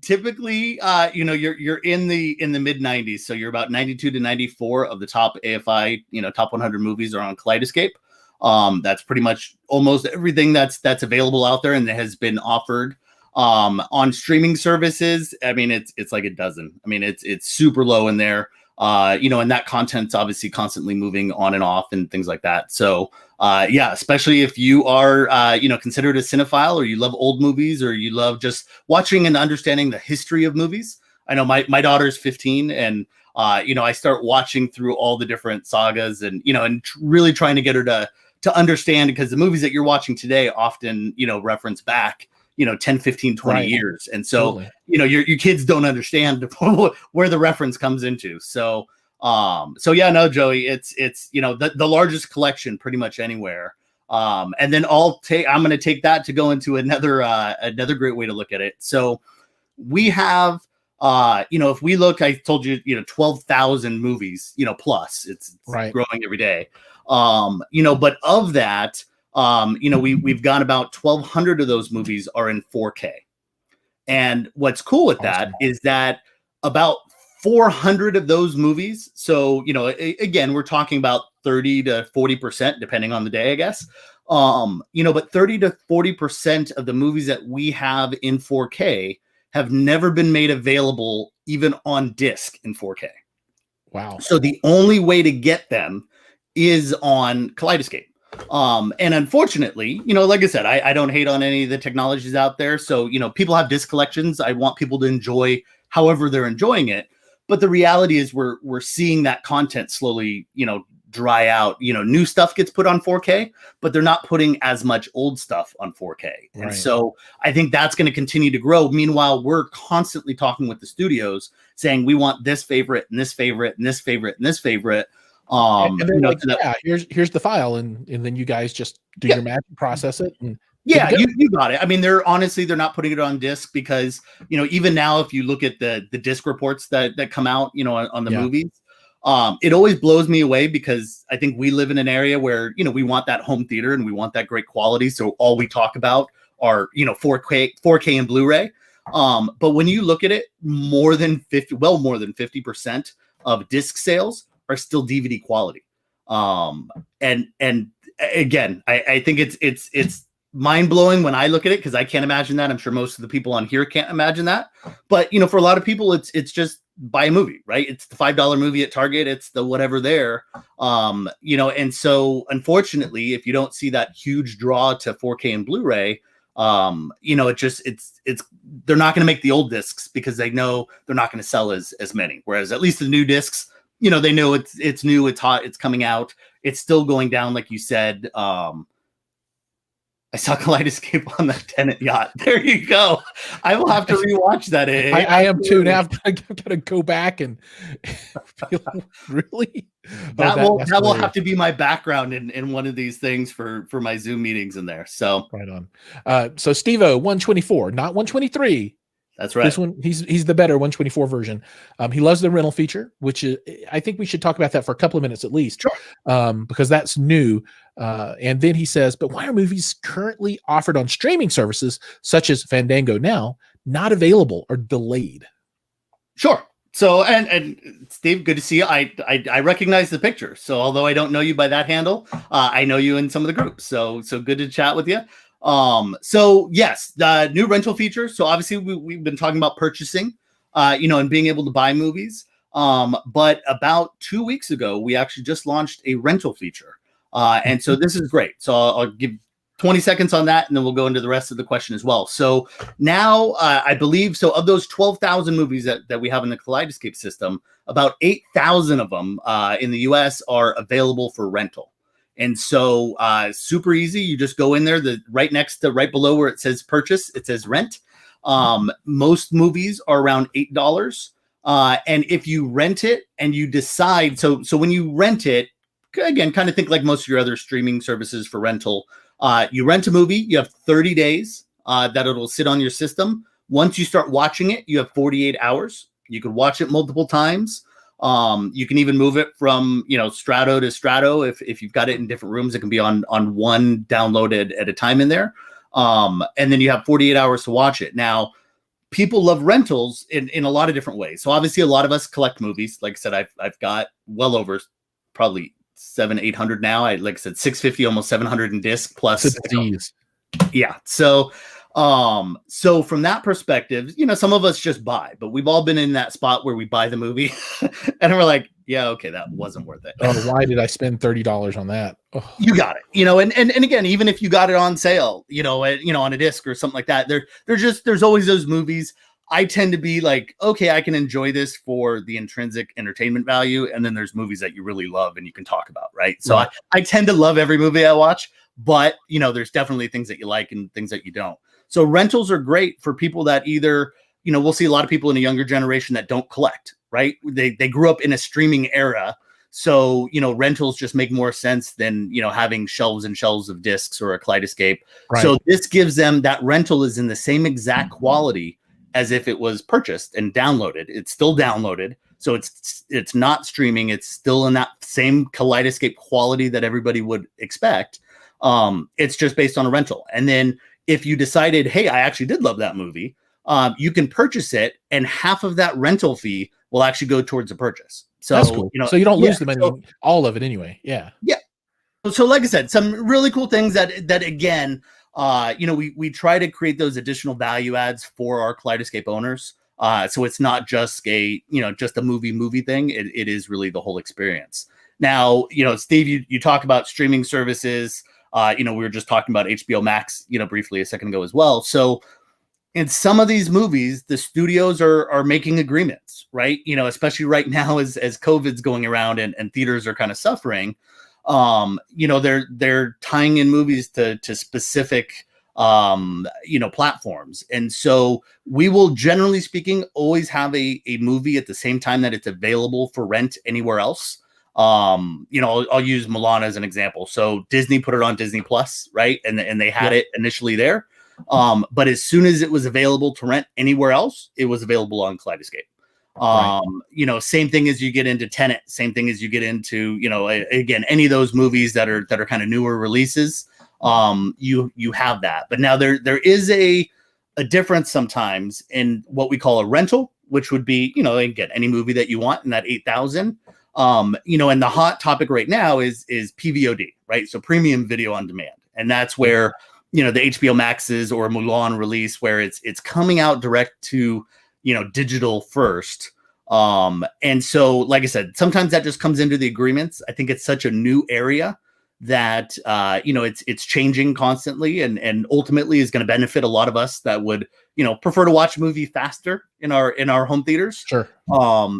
typically, you're in the mid 90s. So you're about 92 to 94 of the top AFI, top 100 movies are on Kaleidescape. That's pretty much almost everything that's available out there and that has been offered on streaming services. I mean, it's like a dozen. I mean, it's super low in there. And that content's obviously constantly moving on and off and things like that. So especially if you are considered a cinephile, or you love old movies, or you love just watching and understanding the history of movies. I know my daughter's 15, and I start watching through all the different sagas, and really trying to get her to understand, because the movies that you're watching today often, reference back, 10, 15, 20 years. And so, your kids don't understand where the reference comes into. So, no, Joey, it's the largest collection pretty much anywhere. And then I'm going to take that to go into another great way to look at it. So we have, if we look, I told you, 12,000 movies, plus it's growing every day. But of that, we've got about 1,200 of those movies are in 4K. And what's cool with that is that about 400 of those movies. So, again, we're talking about 30 to 40%, depending on the day, I guess. But 30 to 40% of the movies that we have in 4K have never been made available even on disc in 4K. Wow. So the only way to get them is on Kaleidescape. And unfortunately, like I said, I don't hate on any of the technologies out there. So, people have disc collections. I want people to enjoy however they're enjoying it. But the reality is we're seeing that content slowly, dry out. New stuff gets put on 4K, but they're not putting as much old stuff on 4K. Right. And so I think that's going to continue to grow. Meanwhile, we're constantly talking with the studios saying we want this favorite and this favorite and this favorite and this favorite. And they're like, here's the file, and then you guys just do your magic, process it, and you got it. I mean, they're not putting it on disc because even now, if you look at the disc reports that come out, on the movies, it always blows me away because I think we live in an area where we want that home theater and we want that great quality. So all we talk about are 4K and Blu-ray. But when you look at it, more than 50% of disc sales are still DVD quality. And again, I think it's mind-blowing when I look at it because I can't imagine that. I'm sure most of the people on here can't imagine that. But for a lot of people, it's just buy a movie, right? It's the $5 movie at Target, it's the whatever there. And so unfortunately, if you don't see that huge draw to 4K and Blu-ray, it's they're not going to make the old discs because they know they're not going to sell as many. Whereas at least the new discs, they know it's new, it's hot, it's coming out, it's still going down, like you said. I saw Kaleidescape on that Tenet yacht. There you go. I will have to rewatch that. I am too. Now I'm gonna go back and really. That will have to be my background in one of these things for my Zoom meetings in there. So right on. So Steve-O 124, not 123. That's right. This one, he's the better 124 version. He loves the rental feature, which is, I think we should talk about that for a couple of minutes at least, because that's new. And then he says, but why are movies currently offered on streaming services such as Fandango now not available or delayed? Sure. So, and Steve, good to see you. I recognize the picture. So although I don't know you by that handle, I know you in some of the groups. So good to chat with you. So yes, the new rental feature. So obviously we've been talking about purchasing, and being able to buy movies. But about 2 weeks ago, we actually just launched a rental feature. And so this is great. So I'll give 20 seconds on that, and then we'll go into the rest of the question as well. So now I believe, so of those 12,000 movies that we have in the Kaleidescape system, about 8,000 of them in the US are available for rental. And so super easy. You just go in there, right below where it says purchase, it says rent. Most movies are around $8. And if you rent it and you decide, so when you rent it, again, kind of think like most of your other streaming services for rental, you rent a movie, you have 30 days that it'll sit on your system. Once you start watching it, you have 48 hours. You could watch it multiple times. You can even move it from, strato to strato. If you've got it in different rooms, it can be on one downloaded at a time in there. And then you have 48 hours to watch it. Now, people love rentals in a lot of different ways. So obviously a lot of us collect movies. Like I said, I've got well over probably 700-800 now. Like I said, 650, almost 700 in disc plus. Yeah. So from that perspective, some of us just buy, but we've all been in that spot where we buy the movie and we're like, yeah, okay, that wasn't worth it. Oh, why did I spend $30 on that? Oh. You got it, and again, even if you got it on sale, on a disc or something like that, there's always those movies. I tend to be like, okay, I can enjoy this for the intrinsic entertainment value. And then there's movies that you really love and you can talk about, right? So I tend to love every movie I watch, but there's definitely things that you like and things that you don't. So rentals are great for people that either, we'll see a lot of people in a younger generation that don't collect, right? They grew up in a streaming era. So, rentals just make more sense than, having shelves and shelves of discs or a Kaleidescape. Right. So this gives them, that rental is in the same exact quality as if it was purchased and downloaded. It's still downloaded. So it's not streaming. It's still in that same Kaleidescape quality that everybody would expect. It's just based on a rental. And then if you decided, hey, I actually did love that movie, you can purchase it and half of that rental fee will actually go towards the purchase. So, that's cool. So you don't lose the money, all of it anyway. Yeah. Yeah. So like I said, some really cool things that again, we try to create those additional value adds for our Kaleidescape owners. So it's not just just a movie thing. It is really the whole experience. Now, Steve, you talk about streaming services. We were just talking about HBO Max, briefly a second ago as well. So in some of these movies, the studios are making agreements, right? Especially right now as COVID's going around and theaters are kind of suffering. They're tying in movies to specific platforms. And so we will, generally speaking, always have a movie at the same time that it's available for rent anywhere else. I'll use Mulan as an example. So Disney put it on Disney Plus, right? And they had it initially there. But as soon as it was available to rent anywhere else, it was available on Kaleidescape. Same thing as you get into Tenet, same thing as you get into, again, any of those movies that are kind of newer releases, you have that. But now there is a difference sometimes in what we call a rental, which would be, again, any movie that you want in that 8,000. And the hot topic right now is PVOD, right? So premium video on demand. And that's where, the HBO Maxes or Mulan release, where it's coming out direct to, digital first. And so, like I said, sometimes that just comes into the agreements. I think it's such a new area that, it's changing constantly and ultimately is going to benefit a lot of us that would, prefer to watch a movie faster in our home theaters. Sure.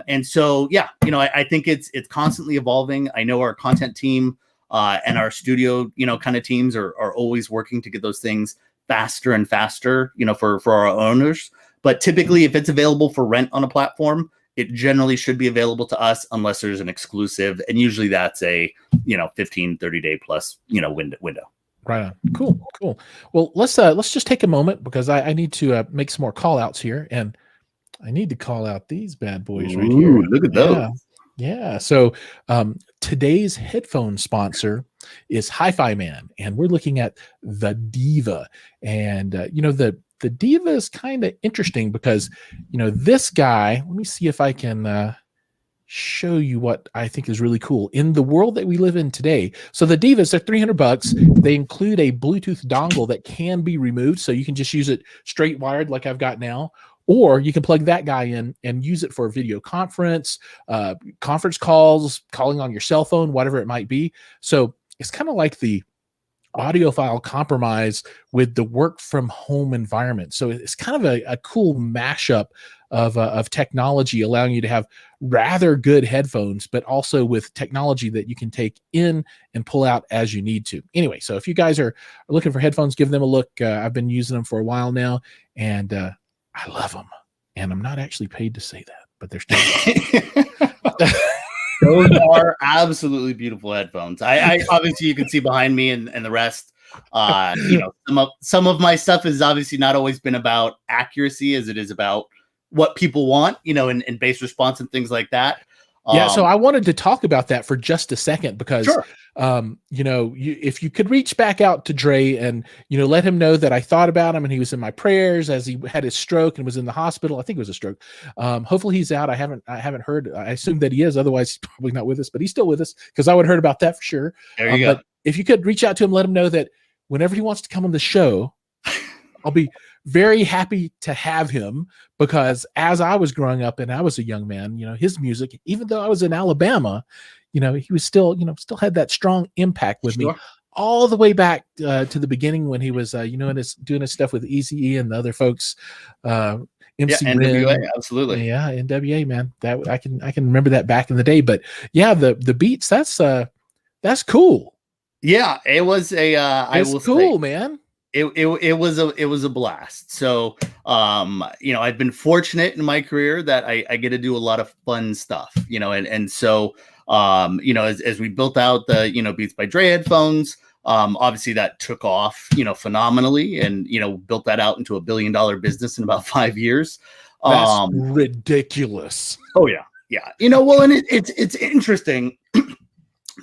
And so, I think it's constantly evolving. I know our content team, and our studio, kind of teams are always working to get those things faster and faster, for our owners. But typically, if it's available for rent on a platform, it generally should be available to us unless there's an exclusive. And usually that's a, 15, 30-day plus, window. Right on. Cool. Well, let's just take a moment because I need to make some more call outs here. And I need to call out these bad boys right here. Look at those. Yeah. So today's headphone sponsor is Hi-Fi Man, and we're looking at the Diva. And the Diva is kind of interesting because this guy. Let me see if I can show you what I think is really cool in the world that we live in today. So the Divas, they're $300. They include a Bluetooth dongle that can be removed, so you can just use it straight wired like I've got now. Or you can plug that guy in and use it for video conference, conference calls, calling on your cell phone, whatever it might be. So it's kind of like the audiophile compromise with the work from home environment. So it's kind of a cool mashup of technology, allowing you to have rather good headphones, but also with technology that you can take in and pull out as you need to. Anyway, so if you guys are looking for headphones, give them a look. I've been using them for a while now, and I love them, and I'm not actually paid to say that, but they're still. Those are absolutely beautiful headphones. I obviously you can see behind me and the rest. Some of my stuff has obviously not always been about accuracy as it is about what people want, and bass response and things like that. Yeah, so I wanted to talk about that for just a second because, sure. If you could reach back out to Dre and, let him know that I thought about him and he was in my prayers as he had his stroke and was in the hospital. I think it was a stroke. Hopefully he's out. I haven't heard. I assume that he is. Otherwise, he's probably not with us, but he's still with us because I would have heard about that for sure. There you go. But if you could reach out to him, let him know that whenever he wants to come on the show, I'll be very happy to have him because as I was growing up and I was a young man, his music, even though I was in Alabama, he was still had that strong impact with me all the way back to the beginning when he was, doing his stuff with Eazy-E and the other folks, MC NWA, absolutely. Yeah, NWA, man. That I can remember that back in the day. But yeah, the beats, that's cool. Yeah, it was It's cool, man. It was a blast. So, I've been fortunate in my career that I get to do a lot of fun stuff, and so, as we built out the, Beats by Dre headphones, obviously that took off, phenomenally and, built that out into $1 billion business in about 5 years. That's ridiculous. Oh yeah. Yeah. Well, and it's interesting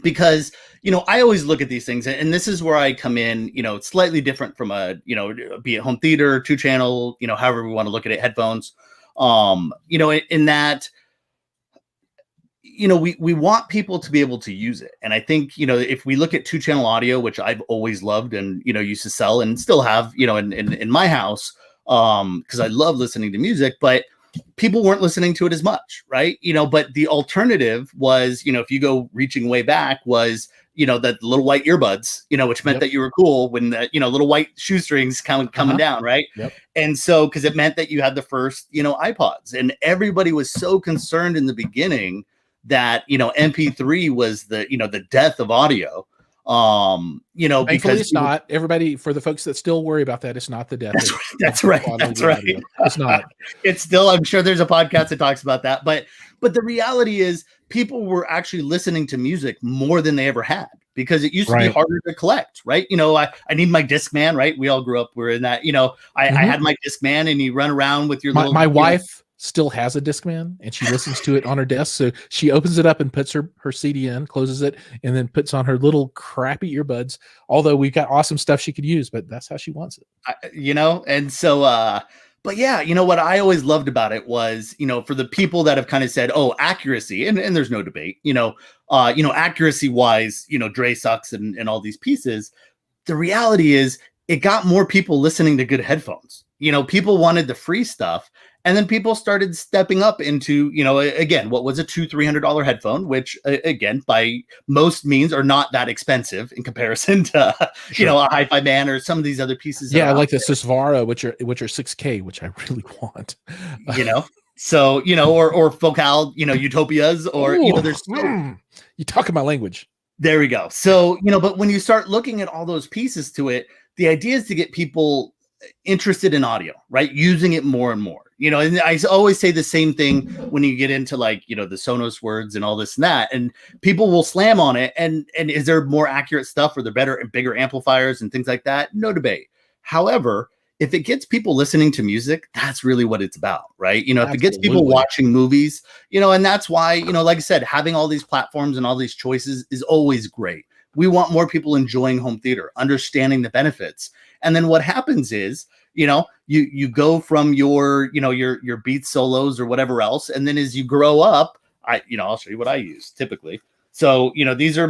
because, I always look at these things and this is where I come in, it's slightly different from be it home theater, 2-channel, however we want to look at it, headphones, in that, we want people to be able to use it. And I think, if we look at 2-channel audio, which I've always loved and, used to sell and still have, in my house, because I love listening to music, but people weren't listening to it as much, right? But the alternative was, if you go reaching way back, was, that little white earbuds, which meant that you were cool when the, little white shoestrings coming down, right? Yep. And so, because it meant that you had the first, iPods, and everybody was so concerned in the beginning that, MP3 was the, the death of audio. Thankfully because it's not. Everybody, for the folks that still worry about that, it's not the death. That's right. It's not. It's still, I'm sure there's a podcast that talks about that, but the reality is people were actually listening to music more than they ever had, because it used to be harder to collect, right? I need my Discman, right? We all grew up, we're in that, I had my Discman, and you run around with your little, my wife still has a Discman, and she listens to it on her desk. So she opens it up and puts her CD in, closes it, and then puts on her little crappy earbuds. Although we've got awesome stuff she could use, but that's how she wants it. And so, but yeah, what I always loved about it was, for the people that have kind of said, oh, accuracy, and there's no debate, accuracy wise, Dre sucks and all these pieces. The reality is it got more people listening to good headphones. People wanted the free stuff. And then people started stepping up into, again, what was a $200-$300 headphone, which, again, by most means are not that expensive in comparison to, a Hi-Fi Man or some of these other pieces. Yeah, I like the Susvara, which are 6K, which I really want. So, or Focal, Utopias, or, there's you talking my language. There we go. So, but when you start looking at all those pieces to it, the idea is to get people interested in audio, right? Using it more and more, and I always say the same thing when you get into the Sonos words and all this and that, and people will slam on it. And is there more accurate stuff, or the better and bigger amplifiers and things like that? No debate. However, if it gets people listening to music, that's really what it's about, right? If it gets people watching movies, and that's why, like I said, having all these platforms and all these choices is always great. We want more people enjoying home theater, understanding the benefits. And then what happens is, you go from your Beats solos or whatever else. And then as you grow up, I'll show you what I use typically. So, these are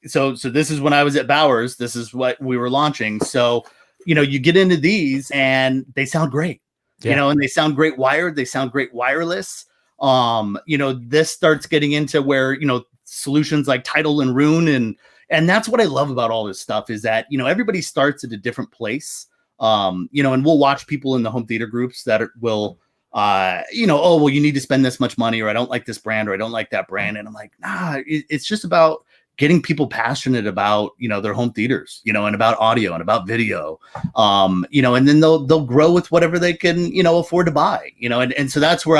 so this is when I was at Bowers, this is what we were launching. So, you get into these and they sound great, and they sound great wired. They sound great wireless. This starts getting into where, solutions like Tidal and Rune, and that's what I love about all this stuff, is that, everybody starts at a different place. And we'll watch people in the home theater groups that will, oh, well, you need to spend this much money, or I don't like this brand, or I don't like that brand. And I'm like, nah, it's just about getting people passionate about, their home theaters, and about audio and about video, and then they'll grow with whatever they can, afford to buy, and so that's where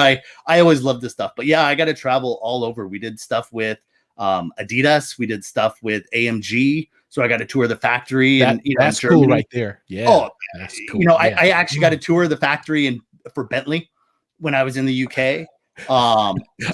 I always love this stuff. But yeah, I got to travel all over. We did stuff with Adidas. We did stuff with AMG. So I got to tour the factory, that's cool right there. Yeah. Oh, that's cool. I actually got to tour the factory for Bentley when I was in the UK.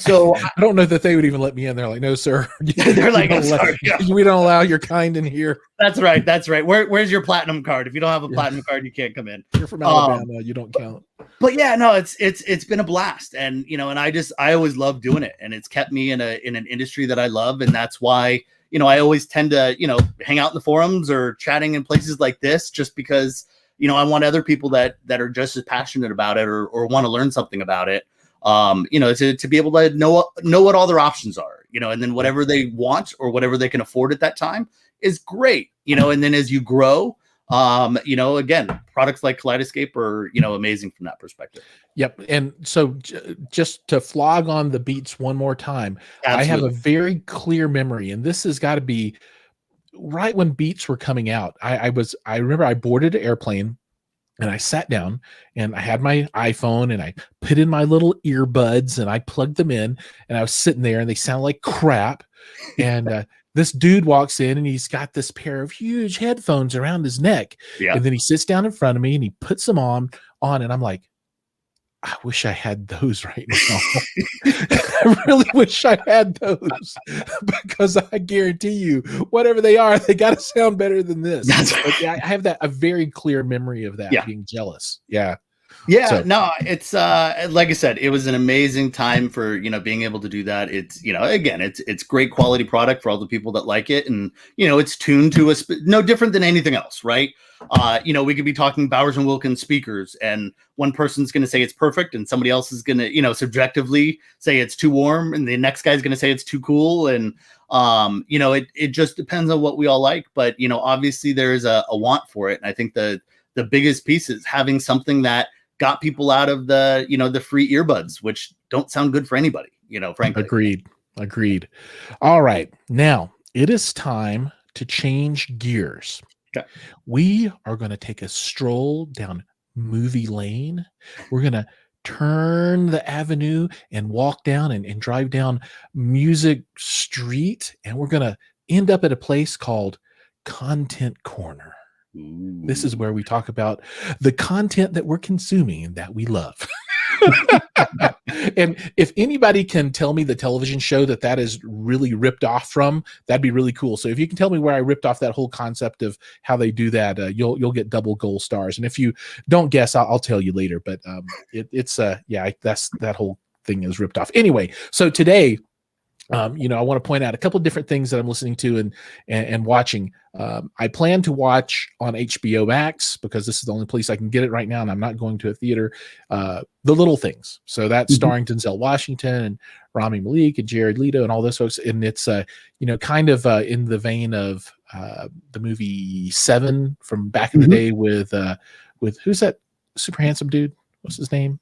So I don't know that they would even let me in. They're like, no, sir. They're like, sorry, we don't allow your kind in here. That's right. Where's your platinum card? If you don't have a platinum card, you can't come in. You're from Alabama. You don't count. But yeah, no, it's been a blast. And, and I always love doing it. And it's kept me in an industry that I love. And that's why, I always tend to, hang out in the forums or chatting in places like this, just because, I want other people that are just as passionate about it, or want to learn something about it. To be able to know what all their options are, and then whatever they want or whatever they can afford at that time is great, and then as you grow, again, products like Kaleidescape are, amazing from that perspective. Yep. And so just to flog on the Beats one more time, absolutely. I have a very clear memory, and this has got to be right when Beats were coming out. I remember I boarded an airplane, and I sat down, and I had my iPhone, and I put in my little earbuds, and I plugged them in, and I was sitting there, and they sound like crap. And this dude walks in, and he's got this pair of huge headphones around his neck. Yeah. And then he sits down in front of me, and he puts them on, and I'm like, I wish I had those right now. I really wish I had those, because I guarantee you, whatever they are, they got to sound better than this. That's right. I have a very clear memory of that, being jealous. Yeah. Yeah, So no, it's like I said, it was an amazing time for, being able to do that. It's, again, it's great quality product for all the people that like it, and it's tuned to us, no different than anything else, right? We could be talking Bowers and Wilkins speakers, and one person's going to say it's perfect, and somebody else is going to, subjectively say it's too warm, and the next guy's going to say it's too cool, and it just depends on what we all like. But obviously there is a want for it, and I think the biggest piece is having something that got people out of the free earbuds, which don't sound good for anybody, frankly. Agreed. All right. Now it is time to change gears. Okay. We are going to take a stroll down movie lane. We're going to turn the avenue and walk down and drive down Music Street. And we're going to end up at a place called Content Corner. This is where we talk about the content that we're consuming and that we love. And if anybody can tell me the television show that is really ripped off from, that'd be really cool. So if you can tell me where I ripped off that whole concept of how they do that, you'll get double gold stars. And if you don't guess, I'll tell you later. But that's that whole thing is ripped off. Anyway, so today, I want to point out a couple of different things that I'm listening to and watching. I plan to watch on HBO Max because this is the only place I can get it right now, and I'm not going to a theater. The Little Things. So that's starring Denzel Washington and Rami Malek and Jared Leto and all those folks. And it's kind of in the vein of the movie Seven from back in the day with who's that super handsome dude? What's his name?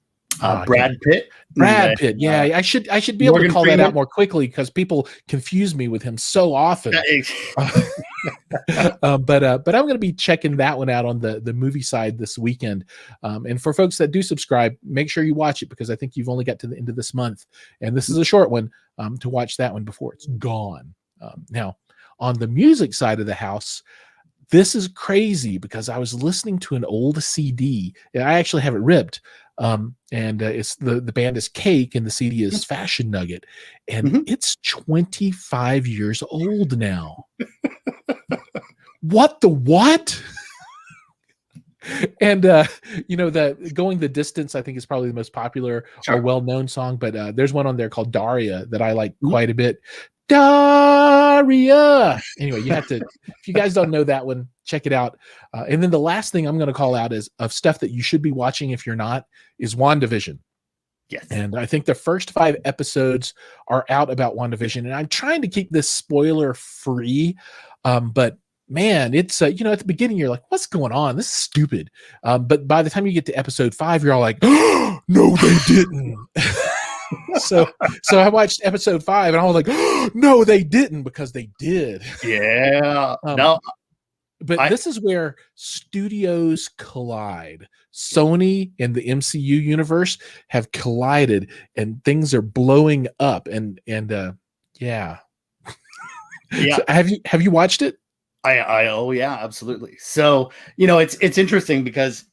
Brad Pitt. Brad Pitt. Yeah, I should be able to call that out more quickly because people confuse me with him so often. But I'm going to be checking that one out on the movie side this weekend. And for folks that do subscribe, make sure you watch it because I think you've only got to the end of this month, and this is a short one to watch that one before it's gone. Now, on the music side of the house, this is crazy because I was listening to an old CD. I actually have it ripped. And it's the band is Cake and the CD is Fashion Nugget, and it's 25 years old now. What? And the Going the Distance I think is probably the most popular or well-known song, but there's one on there called Daria that I like quite a bit. Daria. Anyway, you have to, if you guys don't know that one, check it out. And then the last thing I'm going to call out is of stuff that you should be watching if you're not is WandaVision. Yes. And I think the first 5 episodes are out about WandaVision, and I'm trying to keep this spoiler free. But man, it's at the beginning you're like, what's going on? This is stupid. But by the time you get to episode 5, you're all like, oh, no, they didn't. So I watched episode 5 and I was like, oh, no, they didn't, because they did. Yeah. No. But this is where studios collide. Sony and the MCU universe have collided, and things are blowing up. And yeah. So have you watched it? Oh yeah, absolutely. So it's interesting because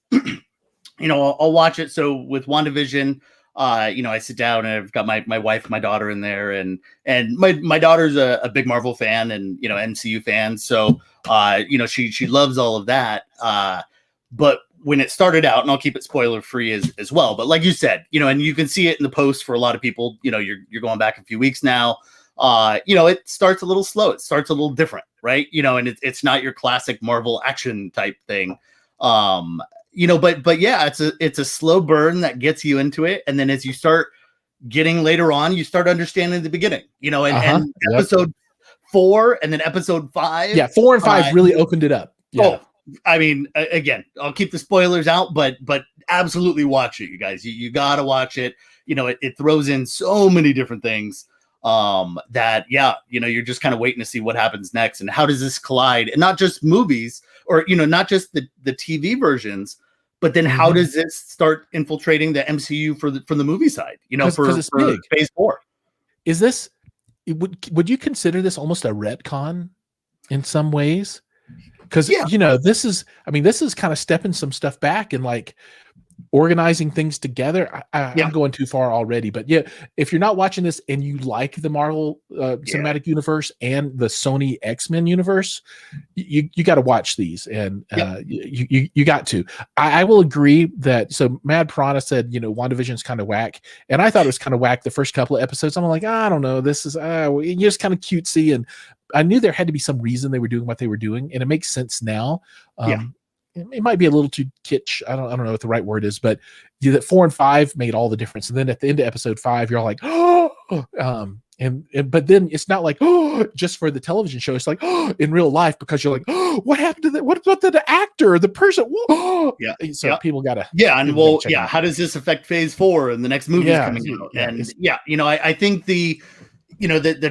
I'll watch it. So with WandaVision, I sit down and I've got my wife, my daughter in there, and my daughter's a big Marvel fan and MCU fan, so she loves all of that. But when it started out, and I'll keep it spoiler free as well, but like you said, and you can see it in the post for a lot of people. You're going back a few weeks now. It starts a little slow. It starts a little different, right? And it's not your classic Marvel action type thing. But yeah, it's a slow burn that gets you into it, and then as you start getting later on, you start understanding the beginning. And episode 4 and then episode 5. Yeah, 4 and 5 really opened it up. Yeah. Oh, I mean, again, I'll keep the spoilers out, but absolutely watch it, you guys. You gotta watch it. It throws in so many different things that you're just kind of waiting to see what happens next and how does this collide, and not just movies or not just the TV versions, but then how does this start infiltrating the MCU for the movie side, for big. Phase 4. Is this, would you consider this almost a retcon in some ways? Because this is kind of stepping some stuff back, and like organizing things together. I'm going too far already, but yeah, if you're not watching this and you like the Marvel cinematic universe and the Sony X-Men universe, you got to watch these, and you got to. I will agree that. So Mad Piranha said, WandaVision's kind of whack, and I thought it was kind of whack the first couple of episodes. I'm like, I don't know, this is just kind of cutesy, and I knew there had to be some reason they were doing what they were doing, and it makes sense now. It might be a little too kitsch. I don't know what the right word is, but that 4 and 5 made all the difference. And then at the end of episode 5, you're like, but then it's not like, just for the television show. It's like, in real life, because you're like, what happened to that? What about the actor, the person? So people gotta, how does this affect phase 4 and the next movie coming out? And I think the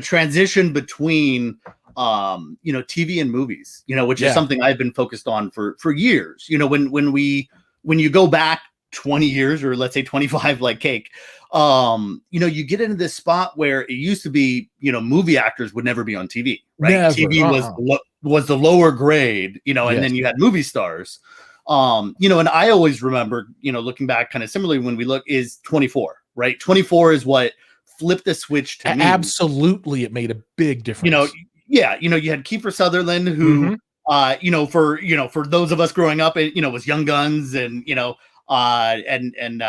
transition between TV and movies, which is something I've been focused on for years. When you go back 20 years, or let's say 25, like Cake, you get into this spot where it used to be, movie actors would never be on TV, right? Never. TV was the lower grade, and then you had movie stars. And I always remember, looking back kind of similarly when we look, is 24, right? 24 is what flipped the switch to me. Absolutely. It made a big difference. You had Kiefer Sutherland, who, for those of us growing up, was Young Guns and, and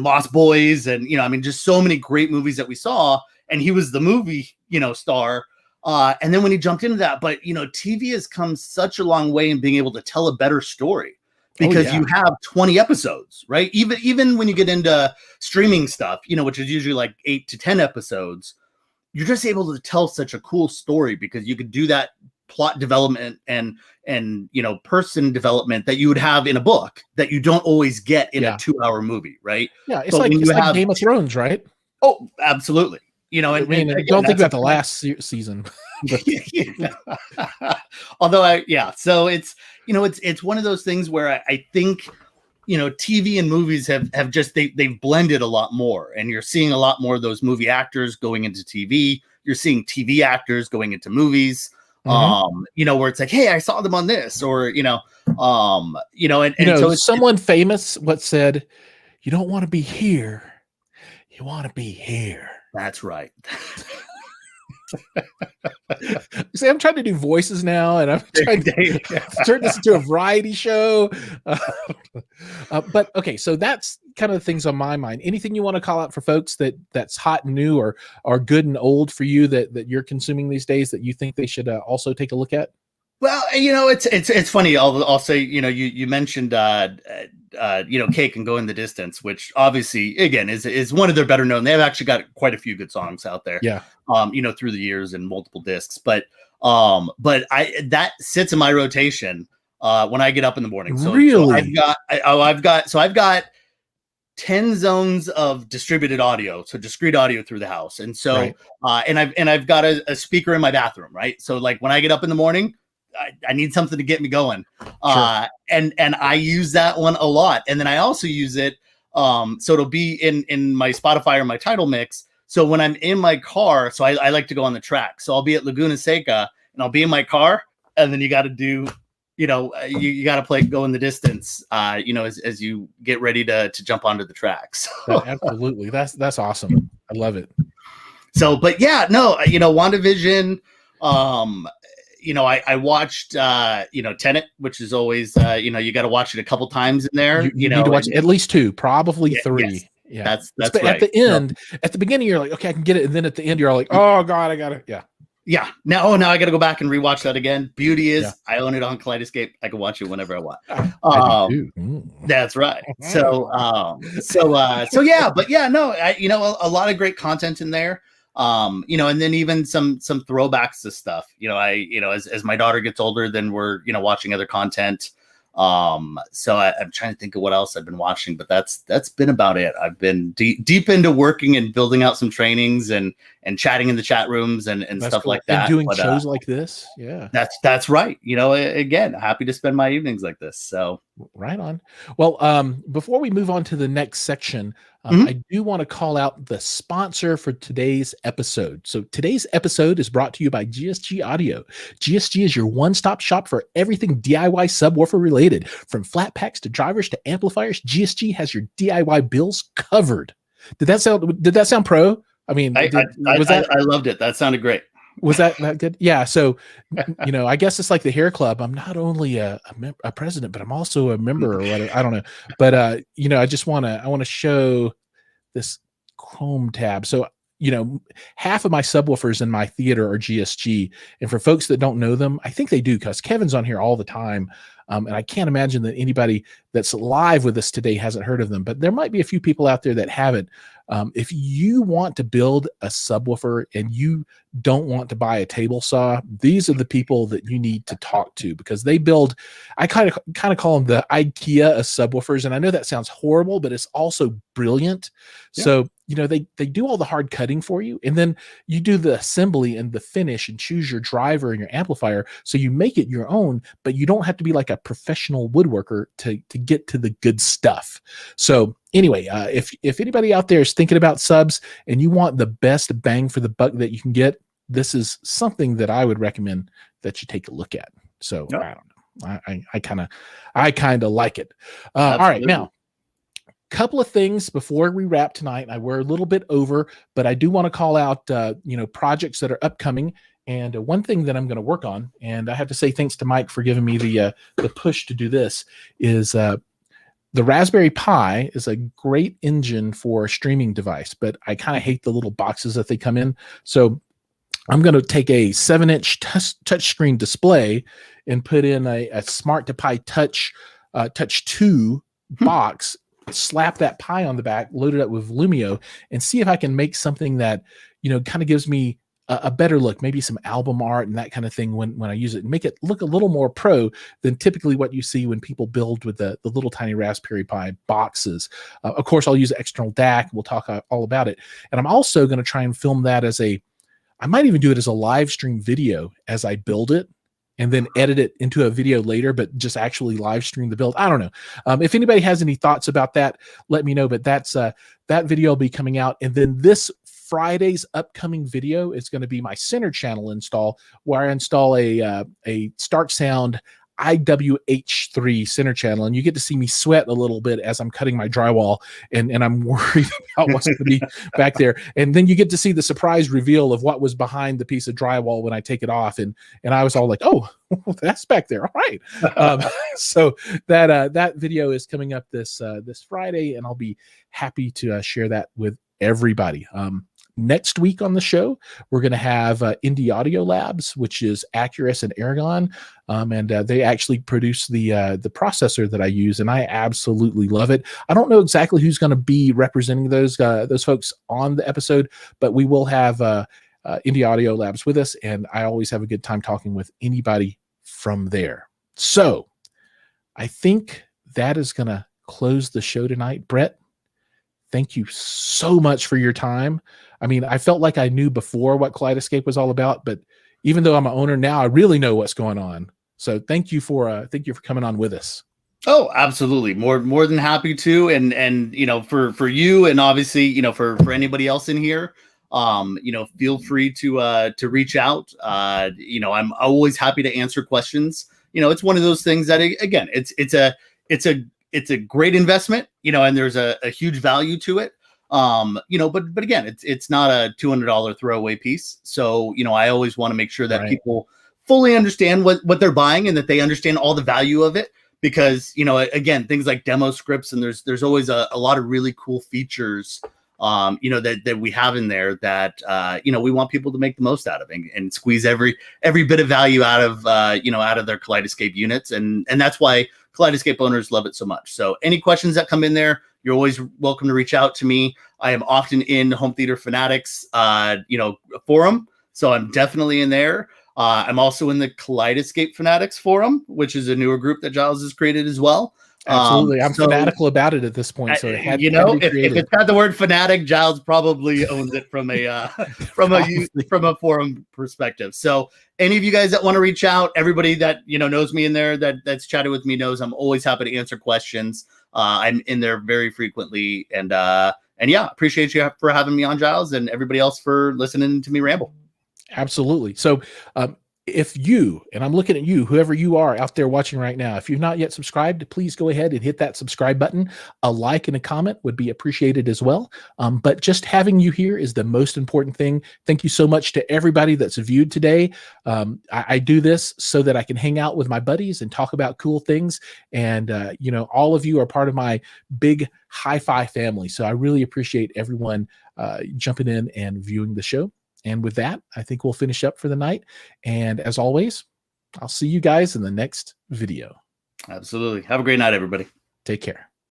Lost Boys. And, just so many great movies that we saw. And he was the movie, star. And then when he jumped into that, but, TV has come such a long way in being able to tell a better story, because you have 20 episodes, right? Even when you get into streaming stuff, which is usually like 8 to 10 episodes, you're just able to tell such a cool story, because you could do that plot development and person development that you would have in a book that you don't always get in a 2-hour movie, right? Yeah, it's like Game of Thrones, right? Oh, absolutely. Don't think about the last season. Although so it's one of those things where I think TV and movies have just they've blended a lot more, and you're seeing a lot more of those movie actors going into TV. You're seeing TV actors going into movies. Where it's like, hey, I saw them on this, or so someone famous said, you don't want to be here, you want to be here. That's right. See, I'm trying to do voices now, and I'm trying to turn this into a variety show. But okay, so that's kind of the things on my mind. Anything you want to call out for folks that's hot and new, or good and old for you that you're consuming these days that you think they should also take a look at? Well, it's funny. I'll say, you mentioned, Cake and Go in the Distance, which obviously, again, is one of their better known. They've actually got quite a few good songs out there. Yeah. Through the years and multiple discs, but that sits in my rotation when I get up in the morning. So, really, I've got 10 zones of distributed audio, so discrete audio through the house, and so and I've got a speaker in my bathroom, right? So like when I get up in the morning, I need something to get me going. Sure. And I use that one a lot. And then I also use it. So it'll be in my Spotify or my Tidal mix. So when I'm in my car, so I like to go on the track. So I'll be at Laguna Seca and I'll be in my car, and then you got to do, you got to play Go in the Distance, as you get ready to jump onto the tracks. Absolutely. That's awesome. I love it. So, but yeah, no, WandaVision, I watched, Tenet, which is always, you got to watch it a couple times in there. You need to watch at least 2, probably 3. Yes. Yeah, that's right. At the end, at the beginning, you're like, okay, I can get it. And then at the end, you're like, oh God, I got it. Yeah. Yeah. Now I got to go back and rewatch that again. Beauty is I own it on Kaleidescape. I can watch it whenever I want. That's right. So yeah, but yeah, no, a lot of great content in there. And then even some throwbacks to stuff, as my daughter gets older, then we're, watching other content. So I'm trying to think of what else I've been watching, but that's been about it. I've been deep into working and building out some trainings and chatting in the chat rooms and stuff cool. like that. And doing shows like this. Yeah, that's right. Again, happy to spend my evenings like this. So right on. Well, before we move on to the next section, I do want to call out the sponsor for today's episode. So today's episode is brought to you by GSG Audio. GSG is your one-stop shop for everything DIY subwoofer related. From flat packs to drivers to amplifiers, GSG has your DIY bills covered. Did that sound pro? I mean, I loved it. That sounded great. Was that good? Yeah. So, I guess it's like the hair club. I'm not only a president, but I'm also a member or whatever. I don't know. But, I want to show this Chrome tab. So, half of my subwoofers in my theater are GSG. And for folks that don't know them, I think they do because Kevin's on here all the time. And I can't imagine that anybody that's live with us today hasn't heard of them, but there might be a few people out there that haven't. If you want to build a subwoofer and you don't want to buy a table saw, these are the people that you need to talk to because they build, I kind of call them the IKEA of subwoofers. And I know that sounds horrible, but it's also brilliant. Yeah. So, they do all the hard cutting for you. And then you do the assembly and the finish and choose your driver and your amplifier. So you make it your own, but you don't have to be like a professional woodworker to get to the good stuff. So anyway, if anybody out there is thinking about subs and you want the best bang for the buck that you can get, this is something that I would recommend that you take a look at. So yep. I don't know. I kind of like it. All right. Now, couple of things before we wrap tonight. We're a little bit over, but I do want to call out, projects that are upcoming. And one thing that I'm going to work on, and I have to say thanks to Mike for giving me the push to do this, is the Raspberry Pi is a great engine for a streaming device, but I kind of hate the little boxes that they come in. So I'm going to take a 7-inch touchscreen display and put in a Smart to Pi Touch 2 box, slap that Pi on the back, load it up with Lumio, and see if I can make something that, kind of gives me a better look, maybe some album art and that kind of thing when I use it, and make it look a little more pro than typically what you see when people build with the little tiny Raspberry Pi boxes. Of course, I'll use an external DAC. We'll talk all about it. And I'm also going to try and film that I might even do it as a live stream video as I build it, and then edit it into a video later, but just actually live stream the build. I don't know. If anybody has any thoughts about that, let me know. But that's that video will be coming out. And then this Friday's upcoming video is going to be my center channel install, where I install a Stark Sound IWH3 center channel, and you get to see me sweat a little bit as I'm cutting my drywall, and I'm worried about what's going to be back there. And then you get to see the surprise reveal of what was behind the piece of drywall when I take it off, and I was all like, oh, that's back there. All right. So that video is coming up this Friday, and I'll be happy to share that with everybody. Next week on the show, we're going to have Indie Audio Labs, which is Acurus and Aragon, and they actually produce the processor that I use, and I absolutely love it. I don't know exactly who's going to be representing those folks on the episode, but we will have Indie Audio Labs with us, and I always have a good time talking with anybody from there. So I think that is going to close the show tonight. Brett, thank you so much for your time. I mean, I felt like I knew before what Kaleidescape was all about, but even though I'm an owner now, I really know what's going on. So thank you for coming on with us. Oh, absolutely. More than happy to. And for you, and obviously, for anybody else in here, feel free to reach out. I'm always happy to answer questions. It's one of those things that, again, it's a great investment, and there's a huge value to it. But again, it's not a $200 throwaway piece. So, I always want to make sure that right. people fully understand what they're buying, and that they understand all the value of it, because, again, things like demo scripts, and there's always a lot of really cool features, that we have in there that, we want people to make the most out of, and squeeze every bit of value out of, out of their Kaleidescape units. And that's why Kaleidescape owners love it so much. So any questions that come in there, you're always welcome to reach out to me. I am often in Home Theater Fanatics, forum. So I'm definitely in there. I'm also in the Kaleidescape Fanatics forum, which is a newer group that Giles has created as well. Absolutely. I'm fanatical about it at this point. So it had, if it's got the word fanatic, Giles probably owns it from a from a forum perspective. So any of you guys that want to reach out, everybody that knows me in there, that's chatted with me, knows I'm always happy to answer questions. I'm in there very frequently, and yeah, appreciate you for having me on, Giles, and everybody else for listening to me ramble. Absolutely. So, if you, and I'm looking at you, whoever you are out there watching right now, if you've not yet subscribed, please go ahead and hit that subscribe button. A like and a comment would be appreciated as well. But just having you here is the most important thing. Thank you so much to everybody that's viewed today. I do this so that I can hang out with my buddies and talk about cool things. And, you know, all of you are part of my big hi-fi family. So I really appreciate everyone jumping in and viewing the show. And with that, I think we'll finish up for the night. And as always, I'll see you guys in the next video. Absolutely. Have a great night, everybody. Take care.